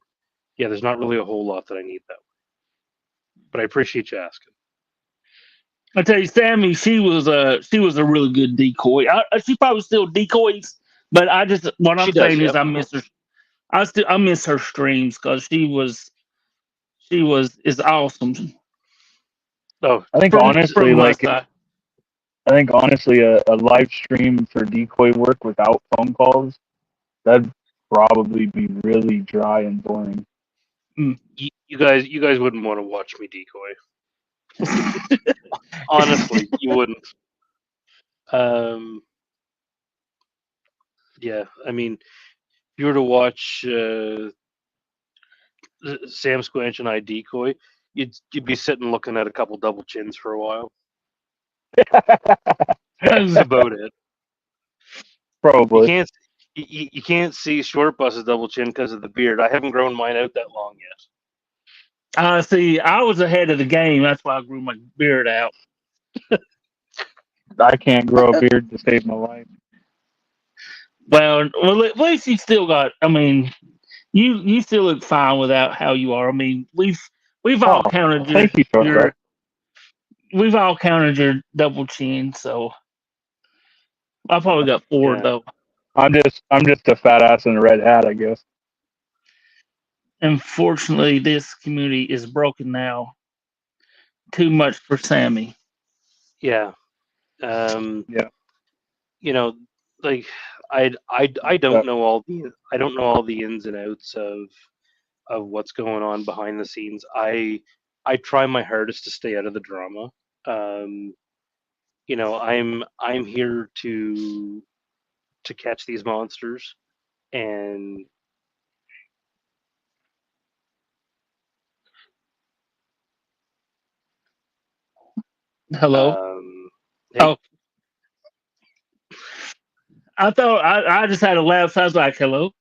yeah, there's not really a whole lot that I need that way. But I appreciate you asking. I tell you, Sammy, she was a really good decoy. She probably still decoys, but what She I'm does, saying is yep. I miss her. I miss her streams, because is awesome Oh, I think from honestly, from my like side. a live stream for decoy work without phone calls, that'd probably be really dry and boring. you guys wouldn't want to watch me decoy. Honestly, you wouldn't. Um, yeah, I mean, if you were to watch Sam Squanch and I decoy, you'd be sitting looking at a couple double chins for a while. That's about it. You Probably. can't you can't see Short Bus's double chin because of the beard. I haven't grown mine out that long yet. See, I was ahead of the game. That's why I grew my beard out. I can't grow a beard to save my life. Well, at least you still got. I mean, you still look fine without how you are. I mean, we've all Oh, counted thank you, Short Bus. we've all counted your double chin. So I probably got four Yeah, though. I'm just a fat ass in a red hat, I guess. Unfortunately, this community is broken now. Too much for Sammy. yeah. Um, Yeah. you know, like I don't But know all the ins and outs of what's going on behind the scenes. I try my hardest to stay out of the drama. Um, I'm here to catch these monsters, and Hello. hey, Oh, I thought I just had a laugh. So I was like, "Hello,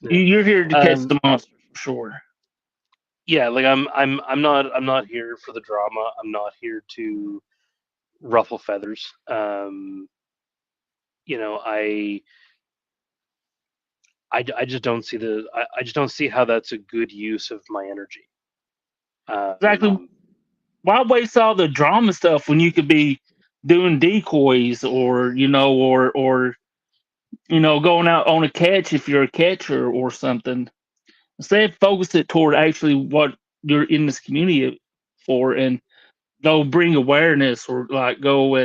yeah, you're here to catch um, the monster for sure." yeah, like I'm not here for the drama. I'm not here to ruffle feathers. You know, I just don't see I just don't see how that's a good use of my energy. Exactly. Um, Why waste all the drama stuff when you could be doing decoys, or going out on a catch if you're a catcher or something? Instead, focus it toward actually what you're in this community for, and go bring awareness, or like go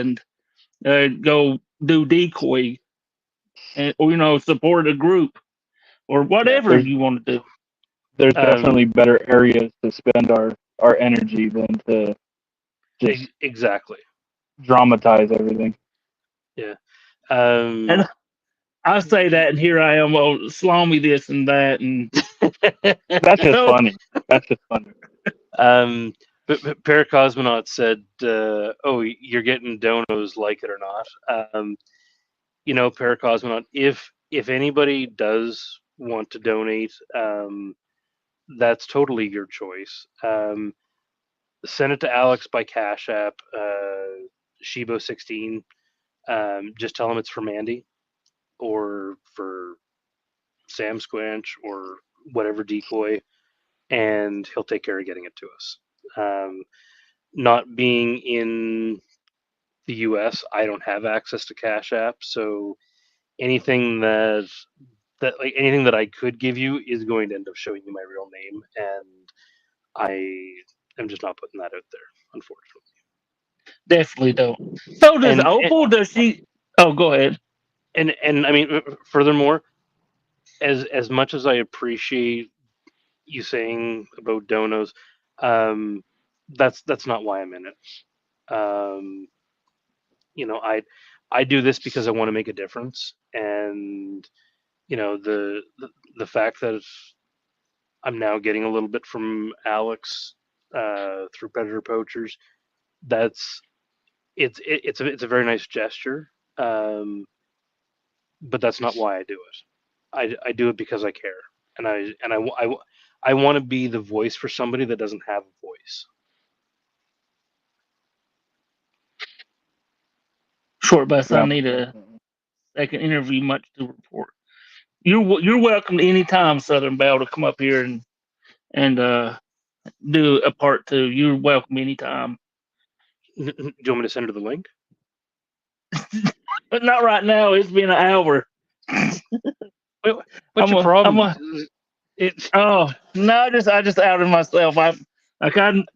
do decoy, or support a group, or yeah, whatever there's you want to do. there's um, definitely better areas to spend our energy than to just exactly. dramatize everything. Yeah. Um, And I say that, and here I am, oh, salami this and that, and That's just So funny. That's just funny. But Paracosmonaut said, "Oh, you're getting donos, like it or not." Paracosmonaut, if anybody does want to donate, that's totally your choice. Send it to Alex by Cash App, Shibo16. Just tell him it's for Mandy or for Sam Squanch or whatever decoy, and he'll take care of getting it to us. Not being in the US, I don't have access to Cash App, so anything anything that I could give you is going to end up showing you my real name, and I am just not putting that out there, unfortunately. definitely don't. So does And Opal? Does she? Oh, go ahead. I mean, furthermore, as much as I appreciate you saying about donos, um, that's not why I'm in it. I do this because I want to make a difference, and the fact that I'm now getting a little bit from Alex through Predator Poachers, that's it's a very nice gesture, but that's not why I do it. I do it because I care, and I want to be the voice for somebody that doesn't have a voice. Short bus. I Yeah. need a second interview. Much to report. You're welcome to any time, Southern Belle, to come up here and do a part two. You're welcome anytime. Do you want me to send her the link? But not right now. It's been an hour. Wait, what's I'm your a. I'm problem? a. It. Oh no! I just outed myself. I couldn't.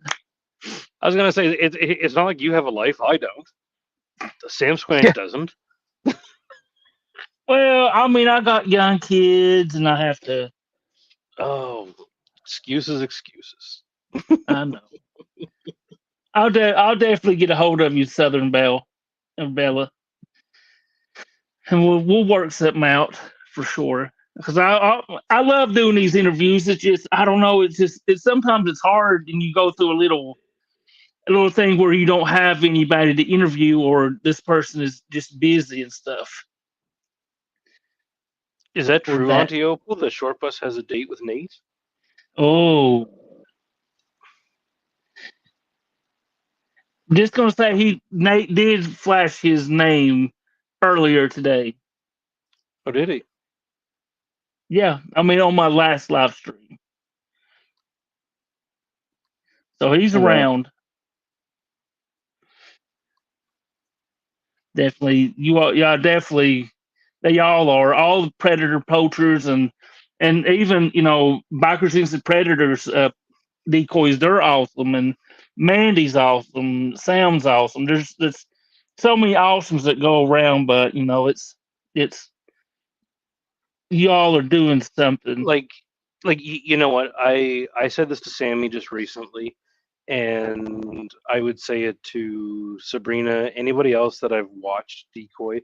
I was gonna say it's not like you have a life. I don't. Sam Squanch Yeah. doesn't. Well, I mean, I got young kids, and I have to. Oh, excuses, excuses. I know. I'll definitely get a hold of you, Southern Belle and Bella, and we'll work something out for sure. Because I love doing these interviews. It's just I don't know. It's sometimes it's hard, and you go through a little thing where you don't have anybody to interview, or this person is just busy and stuff. Is that Or true, that. Auntie Opal? The short bus has a date with Nate. Oh, just gonna say Nate did flash his name earlier today. Oh, did he? Yeah, I mean on my last live stream. So he's Okay. around. Definitely, you all, yeah, definitely. They all are. All the predator poachers and even bikers against predators decoys. They're awesome, and Mandy's awesome. Sam's awesome. There's so many awesomes that go around, but it's y'all are doing something. Like, you know what? I said this to Sammy just recently, and I would say it to Sabrina. Anybody else that I've watched decoy,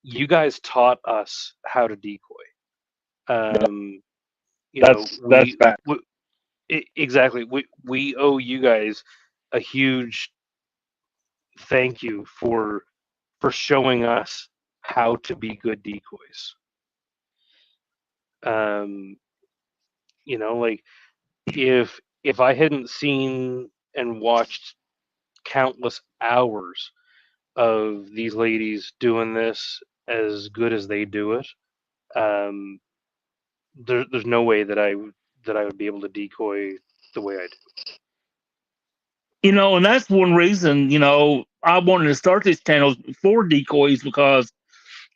you guys taught us how to decoy. Yeah. Um, That's fact. exactly. We owe you guys a huge thank you for showing us how to be good decoys. Um, like if I hadn't seen and watched countless hours of these ladies doing this as good as they do it, um, there's no way that I would be able to decoy the way I do. And that's one reason I wanted to start this channel for decoys because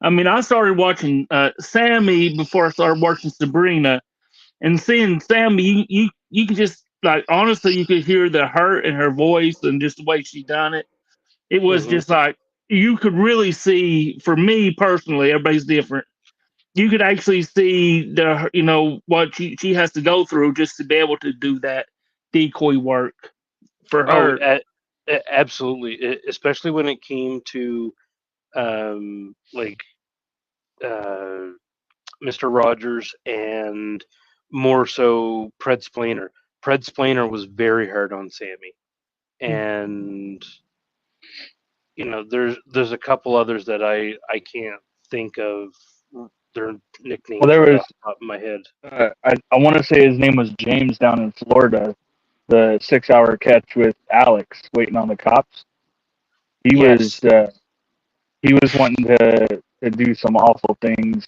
I mean I started watching Sammy before I started watching Sabrina. And seeing Sammy, you can just like honestly, you could hear the hurt in her voice and just the way she done it. It was Hmm. just like you could really see. For me personally, everybody's different. You could actually see what she has to go through just to be able to do that decoy work for Oh, her. absolutely. Especially when it came to like uh, Mr. Rogers and more so Pred Splainer. Pred Splainer was very hard on Sammy, and there's a couple others that I can't think of their Well, nicknames there right was off the top of my head. I want to say his name was James down in Florida. The 6-hour catch with Alex waiting on the cops. He Yes, was wanting to do some awful things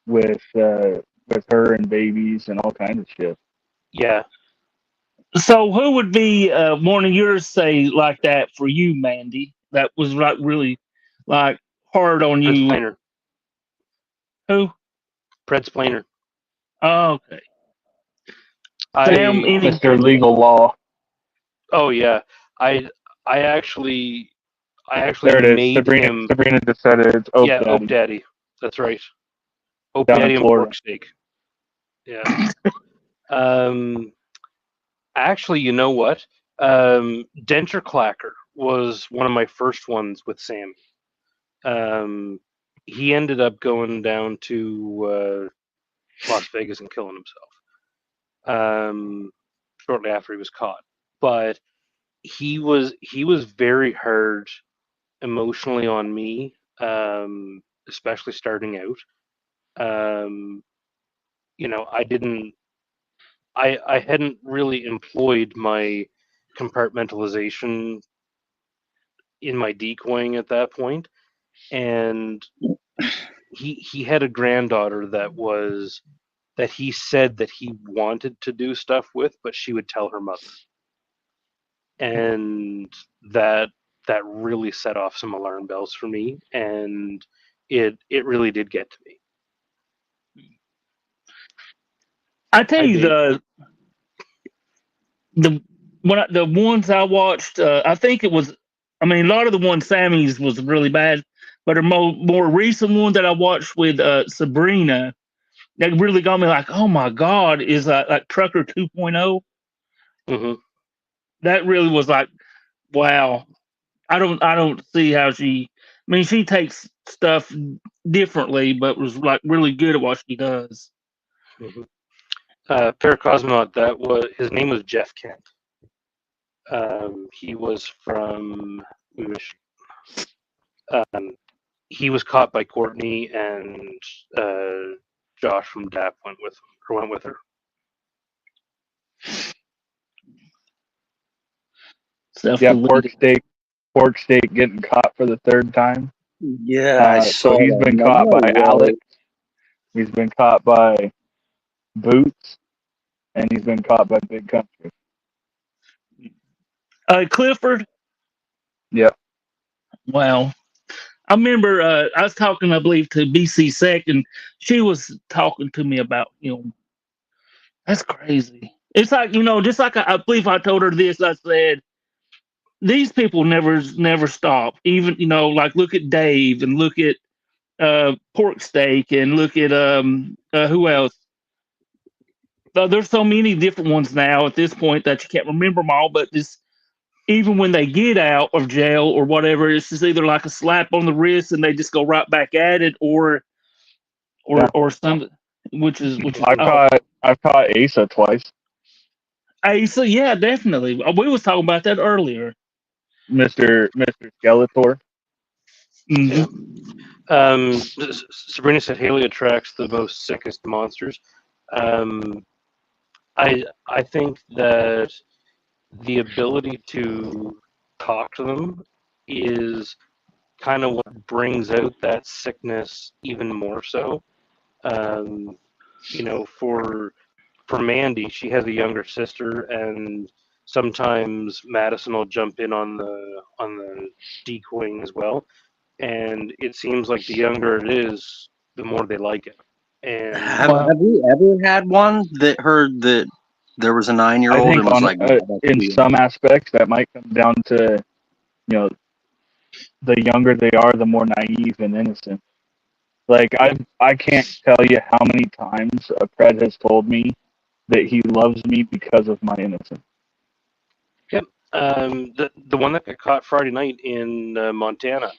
with her and babies and all kinds of shit. yeah, So who would be one of yours say like that for you, Mandy? That was like really like hard on Pred you. Splainer. Who? Pred Splainer. Oh, okay. Sam, I any? Mr. Legal Law. Oh yeah, I I actually There it is. made him. Sabrina just said it. It's Oak Yeah, Oak Daddy Daddy. That's right. Oak down in Daddy and Florida. pork steak. Yeah. Um. Actually, you know what? Denture Clacker was one of my first ones with Sammy. Um. He ended up going down to Las Vegas and killing himself. Shortly after he was caught, but he was very hard emotionally on me, especially starting out. I didn't, I hadn't really employed my compartmentalization in my decoying at that point, and he had a granddaughter that he said that he wanted to do stuff with, but she would tell her mother, and that really set off some alarm bells for me, and it really did get to me. I tell Hi, you Dave. the ones I watched. I think it was. I mean, a lot of the ones Sammy's was really bad, but a more recent one that I watched with Sabrina that really got me like, oh my god, is like Trucker 2.0. Hmm. That really was like, wow. I don't see how she. I mean, she takes stuff differently, but was like really good at what she does. Hmm. Paracosmonaut, that was his name was Jeff Kent. He was from um, he was caught by Courtney, and uh, Josh from DAP went with her. Self Yeah, deleted. Pork steak getting caught for the third time. Yeah, I So saw he's that. been I'm like, caught no by way. Alex. He's been caught by Boots, and he's been caught by Big Country. Clifford. Yep. Wow. I remember I was talking, I believe, to BC Sec, and she was talking to me about him. That's crazy. It's like just like I believe I told her this. I said these people never stop. Even like look at Dave and look at Pork Steak and look at who else. There's so many different ones now at this point that you can't remember them all. But this, even when they get out of jail or whatever, it's just either like a slap on the wrist and they just go right back at it, or Yeah. or something, which is I've caught Asa twice. hey, so yeah, definitely. We was talking about that earlier. Mr. Skeletor. Yeah. Hmm. Sabrina said Haley attracts the most sickest monsters. Um, I think that the ability to talk to them is kind of what brings out that sickness even more so. Um, for Mandy, she has a younger sister, and sometimes Madison will jump in on the decoying as well. And it seems like the younger it is, the more they like it. And Have Wow. Have you ever had one that heard that there was a 9-year I old think and was on like, "Yeah, that's in weird." some aspects that might come down to you know the younger they are, the more naive and innocent. Like I can't tell you how many times a pred has told me that he loves me because of my innocence. yep, the one that got caught Friday night in Montana,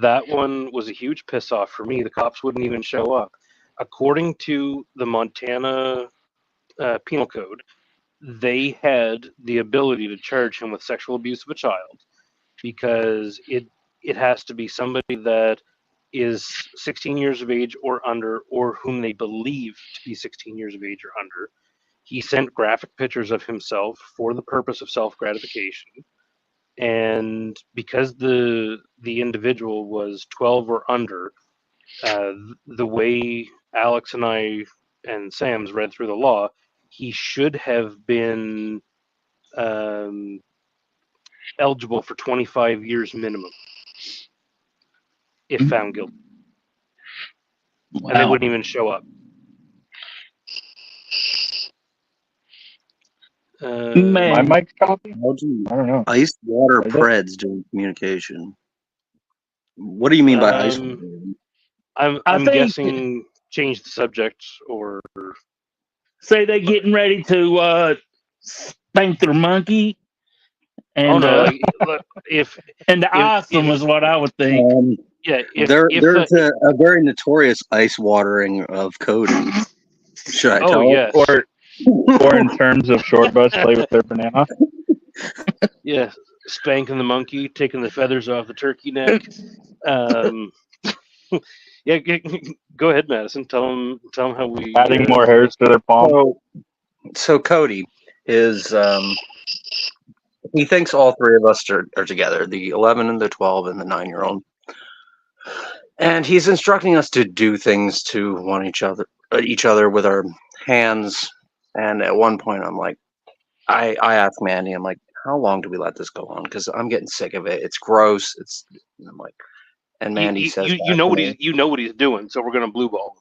that one was a huge piss off for me. The cops wouldn't even show up. According to the Montana penal code, they had the ability to charge him with sexual abuse of a child, because it has to be somebody that is 16 years of age or under, or whom they believe to be 16 years of age or under. He sent graphic pictures of himself for the purpose of self gratification, and because the individual was 12 or under, the way Alex and I and Sam's read through the law, he should have been um, eligible for 25 years minimum if found guilty, and they Wow. wouldn't even show up. My Man, mic's copy? How do you I don't know. ice water Is it? preds during communication? What do you mean by ice water? I'm I think guessing change the subject, or say they getting ready to spank their monkey, and if and the awesome is what I would think. yeah, There's a very notorious ice watering of Cody. Should I oh tell? yes, Or in terms of short butts, play with their banana. yeah, spanking the monkey, taking the feathers off the turkey neck. Yeah, go ahead, Madison. Tell them how we Adding more hairs to their palm. So Cody is he thinks all three of us are together, the 11 and the 12 and the 9-year-old. And he's instructing us to do things to one each other with our hands. And at one point I'm like, I asked Mandy, I'm like, how long do we let this go on? Because I'm getting sick of it. It's gross. I'm like, and Mandy says, you know what he's doing, so we're gonna blue ball.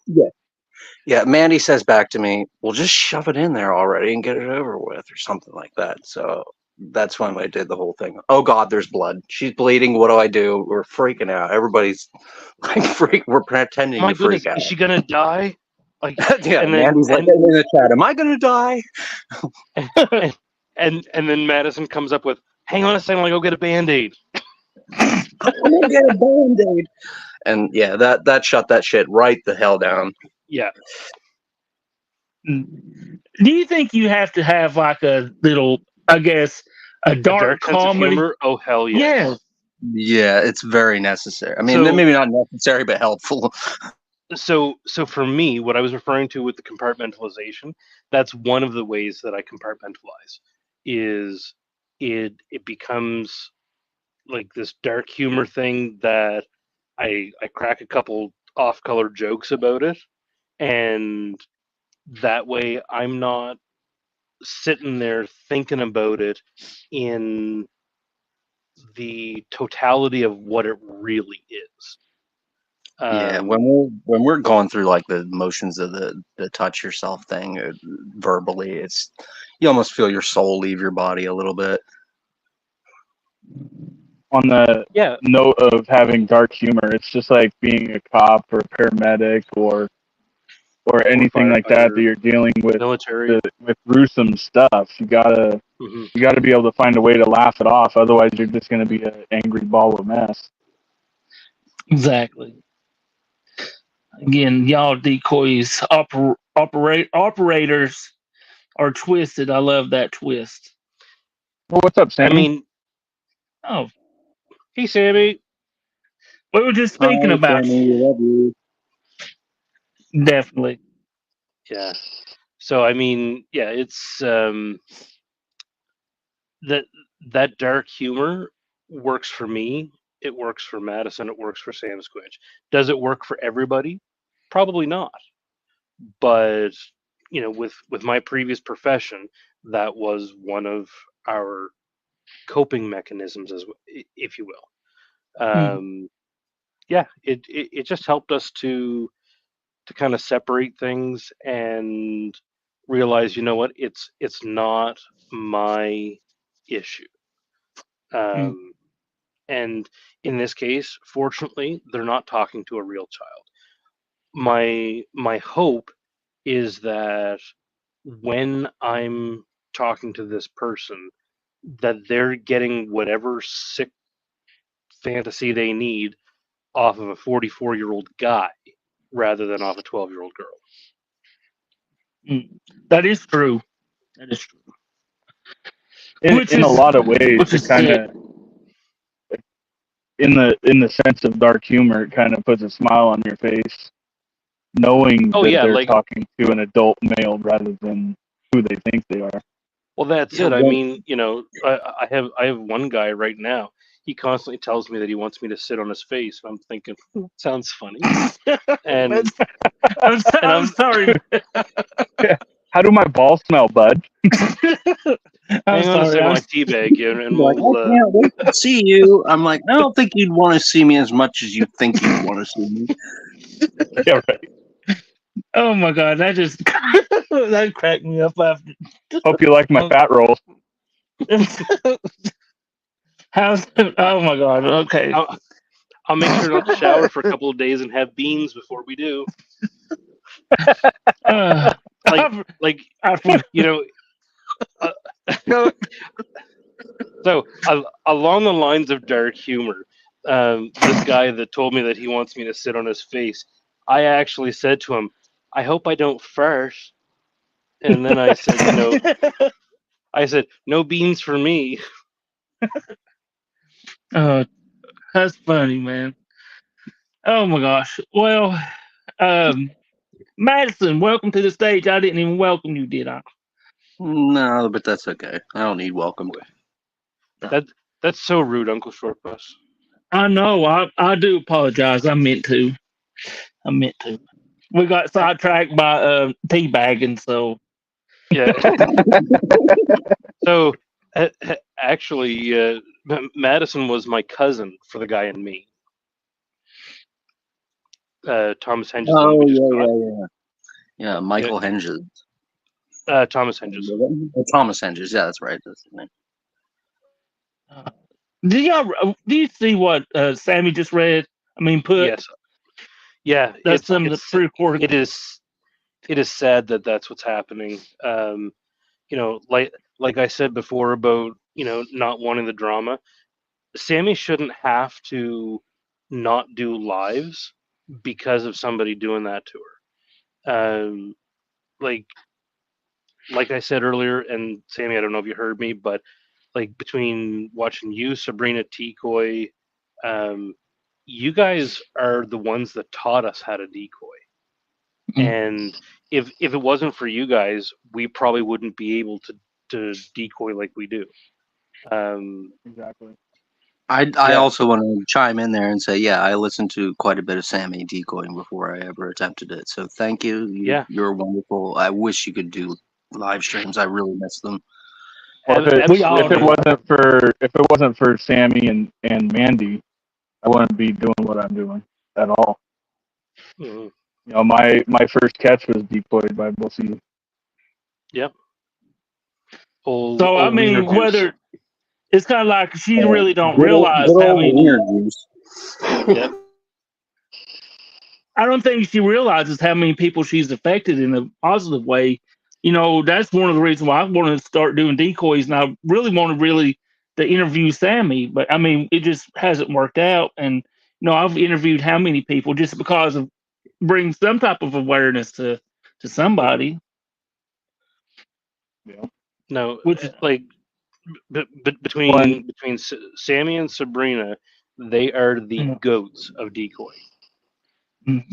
Yeah, Mandy says back to me, well, just shove it in there already and get it over with, or something like that. So that's when I did the whole thing. Oh God, there's blood. She's bleeding. What do I do? We're freaking out. Everybody's like we're pretending My to freak goodness, out. is she gonna die? Like, Yeah, and then Mandy's like in the chat, am I gonna die? and then Madison comes up with, hang on a second, I'll go get a Band-Aid. I'm gonna get a Band-Aid. And yeah, that shut that shit right the hell down. Yeah. Do you think you have to have like a little, I guess, a A dark sense of comedy? humor? Oh hell yes. Yeah, it's very necessary. I mean, So- maybe not necessary, but helpful. So for me, what I was referring to with the compartmentalization, that's one of the ways that I compartmentalize, is it becomes like this dark humor thing that I crack a couple off color jokes about it, and that way I'm not sitting there thinking about it in the totality of what it really is. Yeah, when we're going through like the motions of the touch yourself thing verbally, it's you almost feel your soul leave your body a little bit. On the Yeah, note of having dark humor, it's just like being a cop or a paramedic or anything like that firefighter, you're dealing with military. with gruesome stuff. You gotta be able to find a way to laugh it off. Otherwise, you're just gonna be an angry ball of mess. Exactly. Again, y'all decoys, operators are twisted. I love that twist. Well, what's up, Sammy? I mean, Oh, hey Sammy. we were just speaking about you. Love you. Definitely. Yeah. So I mean, yeah, it's that dark humor works for me. It works for Madison. It works for Sam Squitch. Does it work for everybody? Probably not. But with my previous profession, that was one of our coping mechanisms, if you will. Yeah, it just helped us to kind of separate things and realize, you know what, it's not my issue. And in this case, fortunately, they're not talking to a real child. My hope is that when I'm talking to this person, that they're getting whatever sick fantasy they need off of a 44-year-old guy rather than off a 12-year-old girl. That is true. That is true. In a lot of ways, which it is kind sick. of in the sense of dark humor, it kind of puts a smile on your face, knowing Oh that yeah, they're like, talking to an adult male rather than who they think they are. well, that's Yeah, it. I well, mean, I have one guy right now. He constantly tells me that he wants me to sit on his face, and I'm thinking, sounds funny. And I'm, and I'm I'm sorry. How do my balls smell, bud? I'm hang on a sorry. second while I teabag you, and like, I we'll. can't wait to see you. I'm like, I don't think you'd want to see me as much as you think you'd want to see me. Yeah, right. Oh my god, that just that cracked me up after. Hope you like my fat rolls. How's oh my god, okay. I'll make sure not to shower for a couple of days and have beans before we do. Uh, Like, I, like I, you know. So along the lines of dark humor, this guy that told me that he wants me to sit on his face, I actually said to him, "I hope I don't fart." And then I said, I said, "No beans for me." oh, that's funny, man. Oh my gosh. Well, um, Madison, welcome to the stage. I didn't even welcome you, did I? No, but that's okay. I don't need welcome. That that's so rude, Uncle Shortbus. I know. I do apologize. I meant to. I meant to. We got sidetracked by teabagging, so Yeah. So actually, Madison was my cousin for the guy and me. Thomas Henges, the one we Oh just yeah, got. yeah, yeah. Yeah, Michael Henges. Thomas Henges. Thomas Henges. Yeah, that's right. That's his name. do you see what Sammy just read? I mean, put Yes. Yeah. that's some of the pre-recorded. It is. It is sad that that's what's happening. Like I said before about not wanting the drama. Sammy shouldn't have to not do lives because of somebody doing that to her. Like I said earlier, and Sammy, I don't know if you heard me, but like between watching you, Sabrina, Decoy, um, you guys are the ones that taught us how to decoy. Mm. And if it wasn't for you guys, we probably wouldn't be able to decoy like we do. Exactly. I Yeah, also want to chime in there and say, yeah, I listened to quite a bit of Sammy decoying before I ever attempted it. So thank you. yeah. You're wonderful. I wish you could do live streams. I really miss them. Well, We all do. if it wasn't for Sammy and Mandy, I wouldn't be doing what I'm doing at all. Mhm. You know, my first catch was decoyed by both of you. Yep. Old So I wiener mean, juice. whether it's kind of like she really don't Good old, realize good how old many. wiener juice. Yep. I don't think she realizes how many people she's affected in a positive way. You know, that's one of the reasons why I wanted to start doing decoys, and I really wanted to interview Sammy, but I mean, it just hasn't worked out. And I've interviewed how many people just because of bring some type of awareness to somebody, You know, No, which is like one between Sammy and Sabrina, they are the mm, goats of decoy. mm,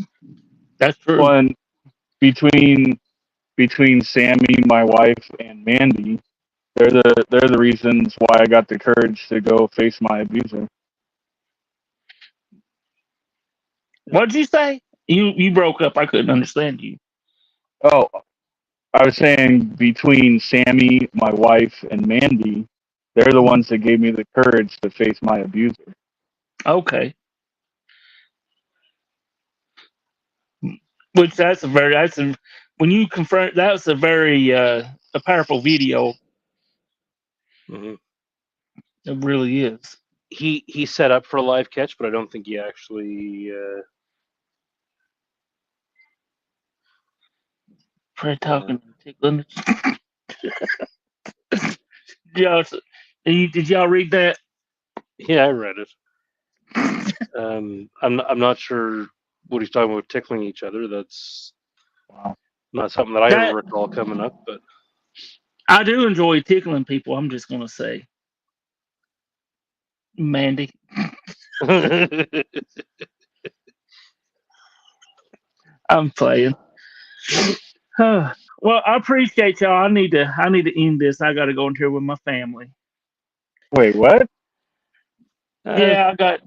that's true. one between Sammy, my wife, and Mandy. They're the reasons why I got the courage to go face my abuser. What did you say? You broke up. I couldn't understand you. Oh, I was saying between Sammy, my wife, and Mandy, they're the ones that gave me the courage to face my abuser. Okay. Which that's a when you confront that's a very a powerful video. Hmm. It really is. He set up for a live catch, but I don't think he actually. Fred talking and tickling. Y'all, did y'all read that? Yeah, I read it. I'm not sure what he's talking about tickling each other. That's Wow. Not something that I ever That recall coming up, but I do enjoy tickling people. I'm just gonna say, Mandy. I'm playing. Well, I appreciate y'all. I need to end this. I got to go in here with my family. Wait, what? uh, Yeah, I got.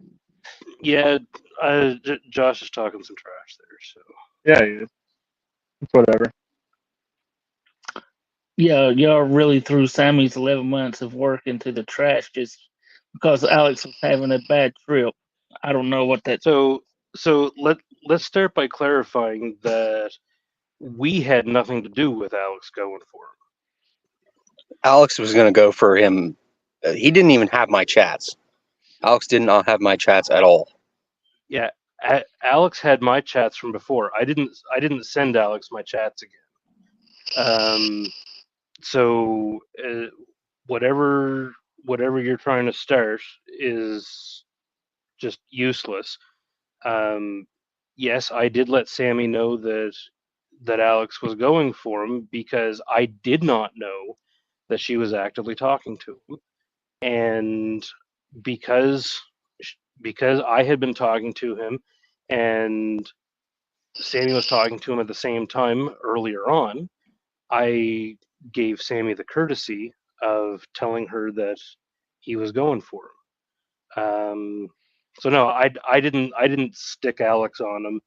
yeah, Josh is talking some trash there. So Yeah, he is. It's whatever. Yeah, y'all really threw Sammy's 11 months of work into the trash just because Alex was having a bad trip. I don't know what that. so let's start by clarifying that we had nothing to do with Alex going for him. Alex was going to go for him. He didn't even have my chats. Alex did not have my chats at all. Yeah, Alex had my chats from before. I didn't send Alex my chats again. So whatever you're trying to start is just useless. Um, yes, I did let Sammy know that Alex was going for him because I did not know that she was actively talking to him, and because because I had been talking to him, and Sammy was talking to him at the same time earlier on, I gave Sammy the courtesy of telling her that he was going for him. So no, I didn't stick Alex on him.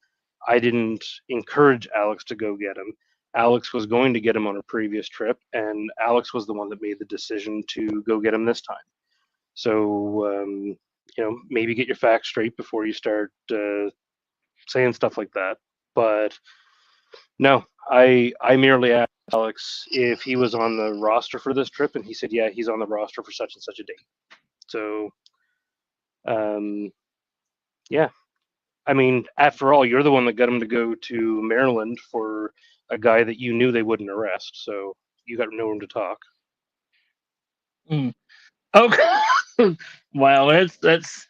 I didn't encourage Alex to go get him. Alex was going to get him on a previous trip, and Alex was the one that made the decision to go get him this time. So maybe get your facts straight before you start saying stuff like that. But no, I merely asked Alex if he was on the roster for this trip, and he said, yeah, he's on the roster for such and such a date. So, um, yeah. I mean, after all, you're the one that got him to go to Maryland for a guy that you knew they wouldn't arrest. So you got no room to talk. Mm. Okay. Wow, that's it's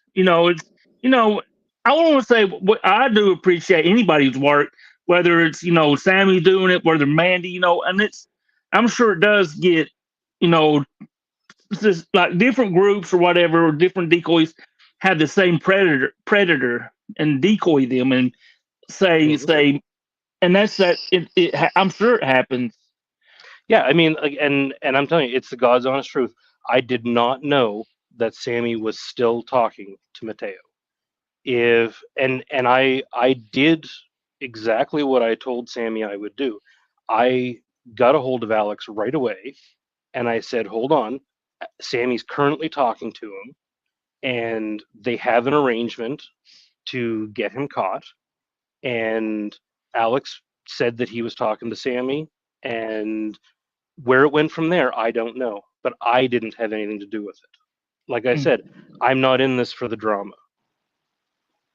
I want to say what I do appreciate anybody's work, whether it's Sammy doing it, whether Mandy, and I'm sure it does get you know just like different groups or whatever or different decoys have the same predator and decoy them and Mhm. say and that's that I'm sure it happens. Yeah, I mean, like, and I'm telling you, it's the God's honest truth. I did not know that Sammy was still talking to Mateo. If and I did exactly what I told Sammy I would do. I got a hold of Alex right away, and I said, "Hold on, Sammy's currently talking to him, and they have an arrangement to get him caught." And Alex said that he was talking to Sammy, and where it went from there, I don't know. But I didn't have anything to do with it. Like I Mm, said, I'm not in this for the drama.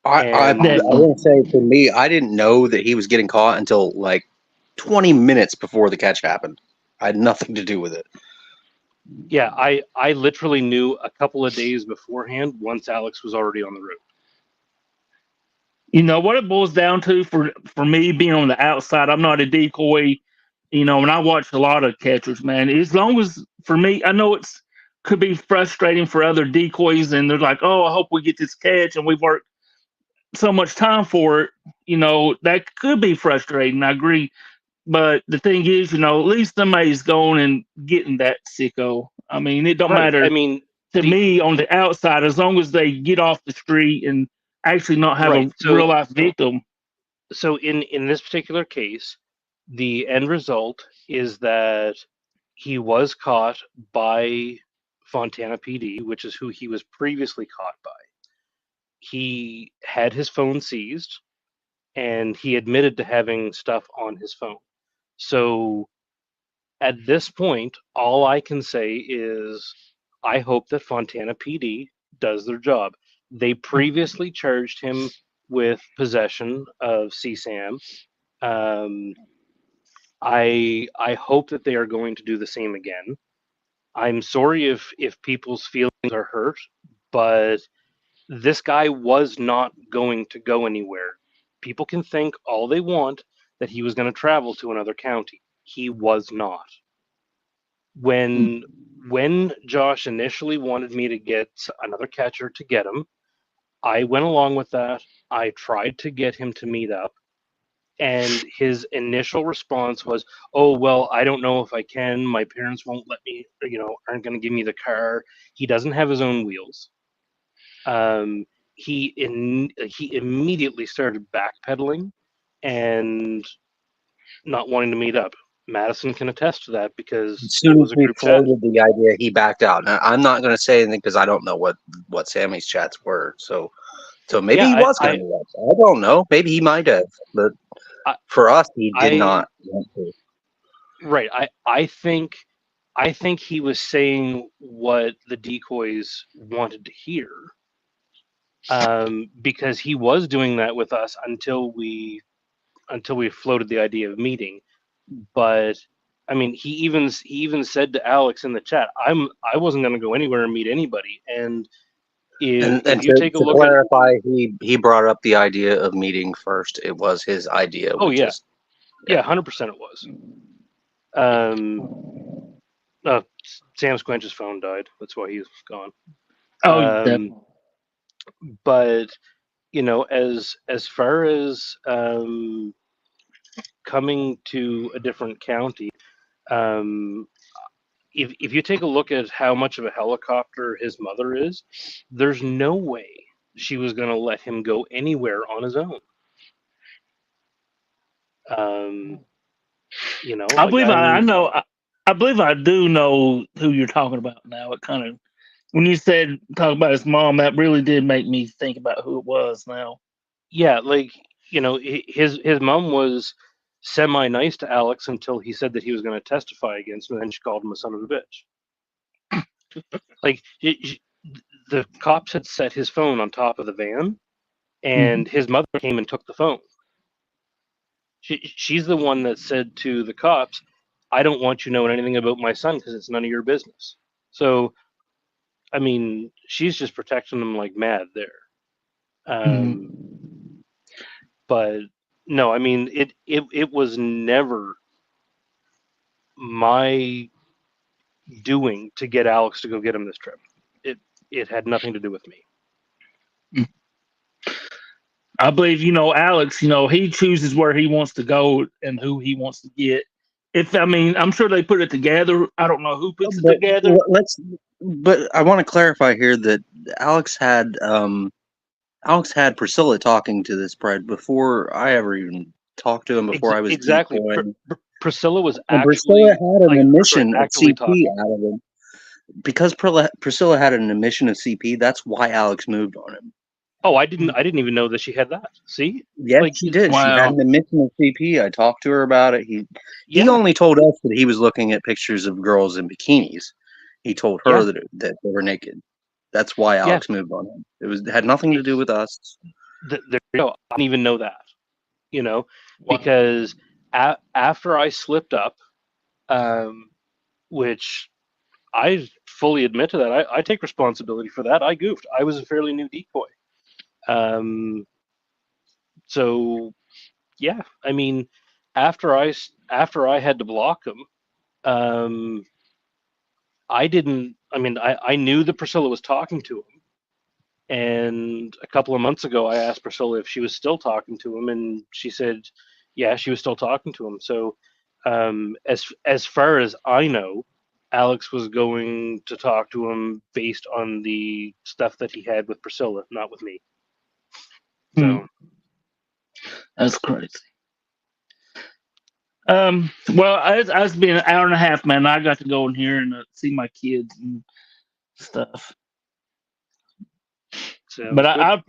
I And definitely. want to say for me, I didn't know that he was getting caught until like 20 minutes before the catch happened. I had nothing to do with it. yeah, I literally knew a couple of days beforehand once Alex was already on the road. You know what it boils down to for me being on the outside. I'm not a decoy, and I watch a lot of catchers, man. As long as for me, I know it's could be frustrating for other decoys, and they're like, "Oh, I hope we get this catch," and we've worked so much time for it. That could be frustrating. I agree, but the thing is, at least somebody's going and getting that sicko. I mean, it don't Right. I matter mean, to the me on the outside as long as they get off the street and actually not have right. a real life victim. So in this particular case, the end result is that he was caught by Fontana PD, which is who he was previously caught by. He had his phone seized, and he admitted to having stuff on his phone. So at this point, all I can say is I hope that Fontana PD does their job. They previously charged him with possession of CSAM. Um, I hope that they are going to do the same again. I'm sorry if people's feelings are hurt, but this guy was not going to go anywhere. People can think all they want, that he was going to travel to another county. He was not. When Josh initially wanted me to get another catcher to get him, I went along with that. I tried to get him to meet up, and his initial response was, "Oh, well, I don't know if I can. My parents won't let me, aren't going to give me the car. He doesn't have his own wheels." He immediately started backpedaling and not wanting to meet up. Madison can attest to that because As it soon as was a we group chat. floated the idea, he backed out. Now, I'm not going to say anything because I don't know what Sammy's chats were. So maybe he Yeah, was going to meet us. I don't know. Maybe he might have, but for us, he did not want to. Right. I think he was saying what the decoys wanted to hear, because he was doing that with us until we floated the idea of meeting. But I mean, he even said to Alex in the chat, I wasn't going to go anywhere and meet anybody. And And if you take a to look at, clarify, he brought up the idea of meeting first. It was his idea. oh which yeah, is yeah, 100% it was. Sam Squinch's phone died. That's why he's gone. Oh, Um, but as far as coming to a different county, if you take a look at how much of a helicopter his mother is, there's no way she was going to let him go anywhere on his own. I believe I know. I believe I do know who you're talking about now. It kind of, when you said talk about his mom, that really did make me think about who it was now. Yeah, like his mom was semi nice to Alex until he said that he was going to testify against him, and then she called him a son of a bitch. Like the cops had set his phone on top of the van, and his mother came and took the phone. She's the one that said to the cops, "I don't want you knowing anything about my son because it's none of your business." So, I mean, she's just protecting him like mad there. But no, I mean, it was never my doing to get Alex to go get him this trip. It had nothing to do with me. I believe, Alex, he chooses where he wants to go and who he wants to get. I'm sure they put it together. I don't know who puts it but together. But I want to clarify here that Alex had Priscilla talking to this Brad before I ever even talked to him. Before I was Exactly. decoying. Priscilla was And actually Priscilla had an emission of actively CP talking. out of him. Because Priscilla had an emission of CP, that's why Alex moved on him. Oh, I didn't even know that she had that. See? Yes, she did. Wow. She had an emission of CP. I talked to her about it. He only told us that he was looking at pictures of girls in bikinis. He told her that they were naked. That's why Alex moved on him. It had nothing to do with us. There you go. I didn't even know that. Because after I slipped up, which I fully admit to that, I take responsibility for that. I goofed. I was a fairly new decoy. So yeah, I mean, after I had to block him, I didn't. I mean, I knew that Priscilla was talking to him, and a couple of months ago, I asked Priscilla if she was still talking to him, and she said, yeah, she was still talking to him. So, as far as I know, Alex was going to talk to him based on the stuff that he had with Priscilla, not with me. So that's crazy. Well, it's been an hour and a half, man. I got to go in here and see my kids and stuff. But I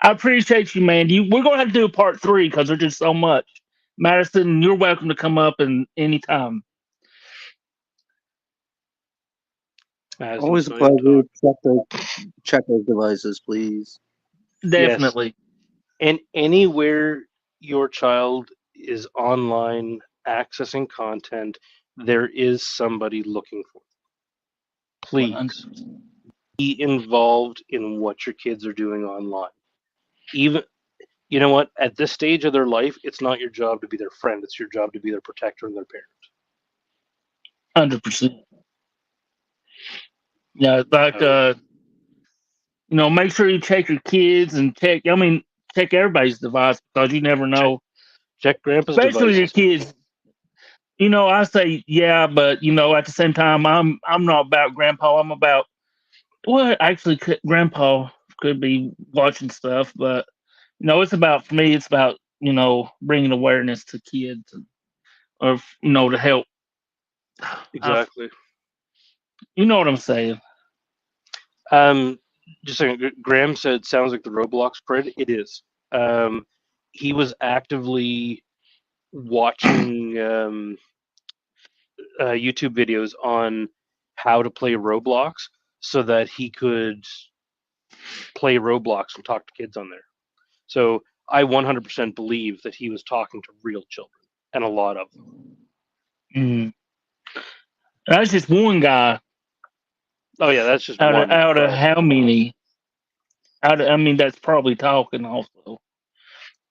appreciate you, man. We're gonna have to do a part 3 because there's just so much. Madison, you're welcome to come up and anytime. Always a pleasure. Check those devices, please. Definitely. Yes. And anywhere your child is online accessing content, there is somebody looking for them. Please 100%. Be involved in what your kids are doing online. you know what? At this stage of their life, it's not your job to be their friend. It's your job to be their protector and their parent. 100%. Yeah, like So make sure you check your kids and check. I mean, check everybody's device because you never check know, check Grandpa's especially your devices. kids. I say yeah, but at the same time, I'm not about grandpa. I'm about well, actually, grandpa could be watching stuff, but it's about for me. It's about bringing awareness to kids, or to help. I, Exactly. you know what I'm saying? Um, just saying, Graham said, sounds like the Roblox spread. It is. Um, he was actively watching YouTube videos on how to play Roblox so that he could play Roblox and talk to kids on there. So I 100% believe that he was talking to real children and a lot of them. Mm. That's just one guy Oh yeah, that's just out of one. out of But how many? I mean, that's probably talking also.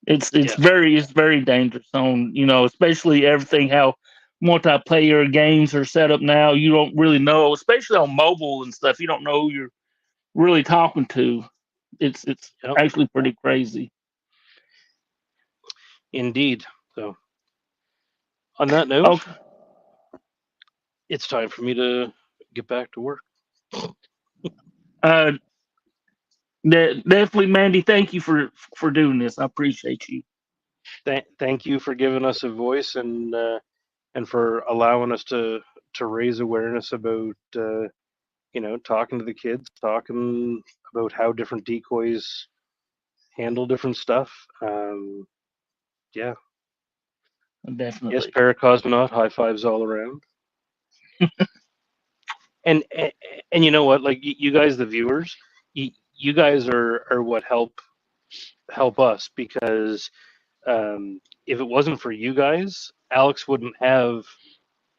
It's yeah, very dangerous on especially everything how multiplayer games are set up now. You don't really know, especially on mobile and stuff. You don't know who you're really talking to. It's yep, actually pretty crazy. indeed. So on that note, Okay, it's time for me to get back to work. uh, definitely, Mandy. Thank you for doing this. I appreciate you. Thank you for giving us a voice and for allowing us to raise awareness about talking to the kids, talking about how different decoys handle different stuff. Yeah, yes, Definitely. paracosmonaut, high fives all around. And and you know what? Like you guys, the viewers, you guys are what help us because if it wasn't for you guys, Alex wouldn't have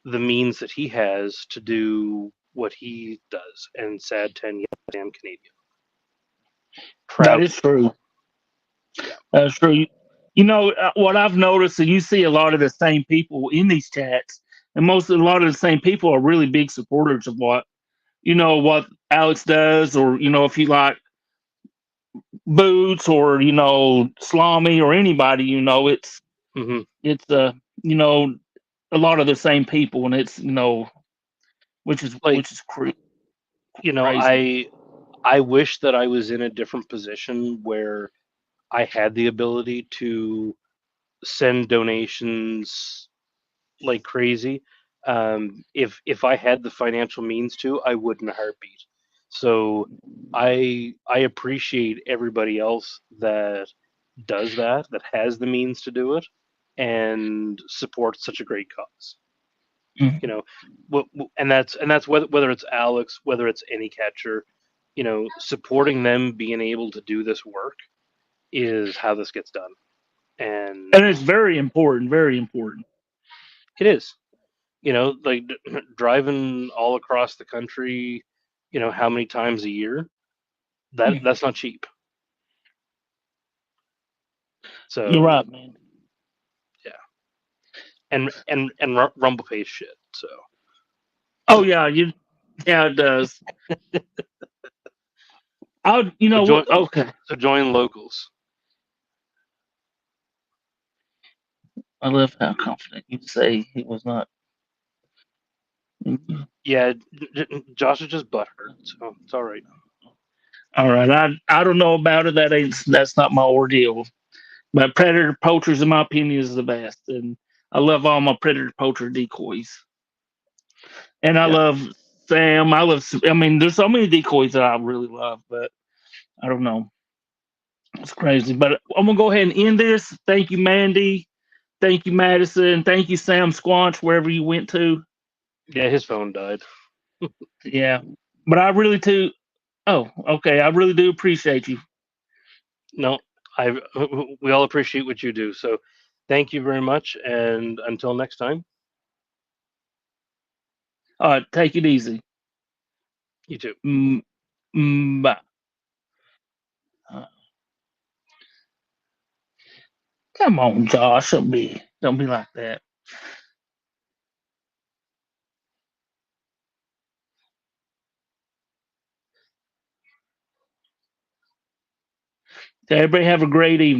the means that he has to do what he does. And sad 10, yes, I am Canadian. That Proud. is true. Yeah. That's true. What I've noticed, and you see a lot of the same people in these chats, and a lot of the same people are really big supporters of what Alex does, or if you like Boots or Slami or anybody, Hmm. it's you know a lot of the same people, and it's which is Like, crazy. I wish that I was in a different position where I had the ability to send donations like crazy. If I had the financial means to, I would in a heartbeat. So I appreciate everybody else that does that has the means to do it, and supports such a great cause. Mhm. You know, and that's whether it's Alex, whether it's any catcher, supporting them being able to do this work is how this gets done, and And it's very important, very important. it is. Like driving all across the country, how many times a year? Mhm. That's not cheap. You're So right, man. yeah, and Rumble pays shit. So Oh yeah, it does. so join Okay. so join locals. I love how confident you say he was not. Mhm. Yeah, Josh is just butthurt, so it's all right. All right, I don't know about it. That's not my ordeal. But predator poachers, in my opinion, is the best, and I love all my predator poacher decoys. And I Yeah, love Sam. I mean, there's so many decoys that I really love, but I don't know. It's crazy. But I'm gonna go ahead and end this. Thank you, Mandy. Thank you, Madison. Thank you, Sam Squanch, wherever you went to. yeah, his phone died. Yeah. But I really too. Oh, okay. I really do appreciate you. No, I we all appreciate what you do. So thank you very much, and until next time, All right. Take it easy. you too. Mm, bye. Come on, Josh. Don't be like that. Everybody have a great evening.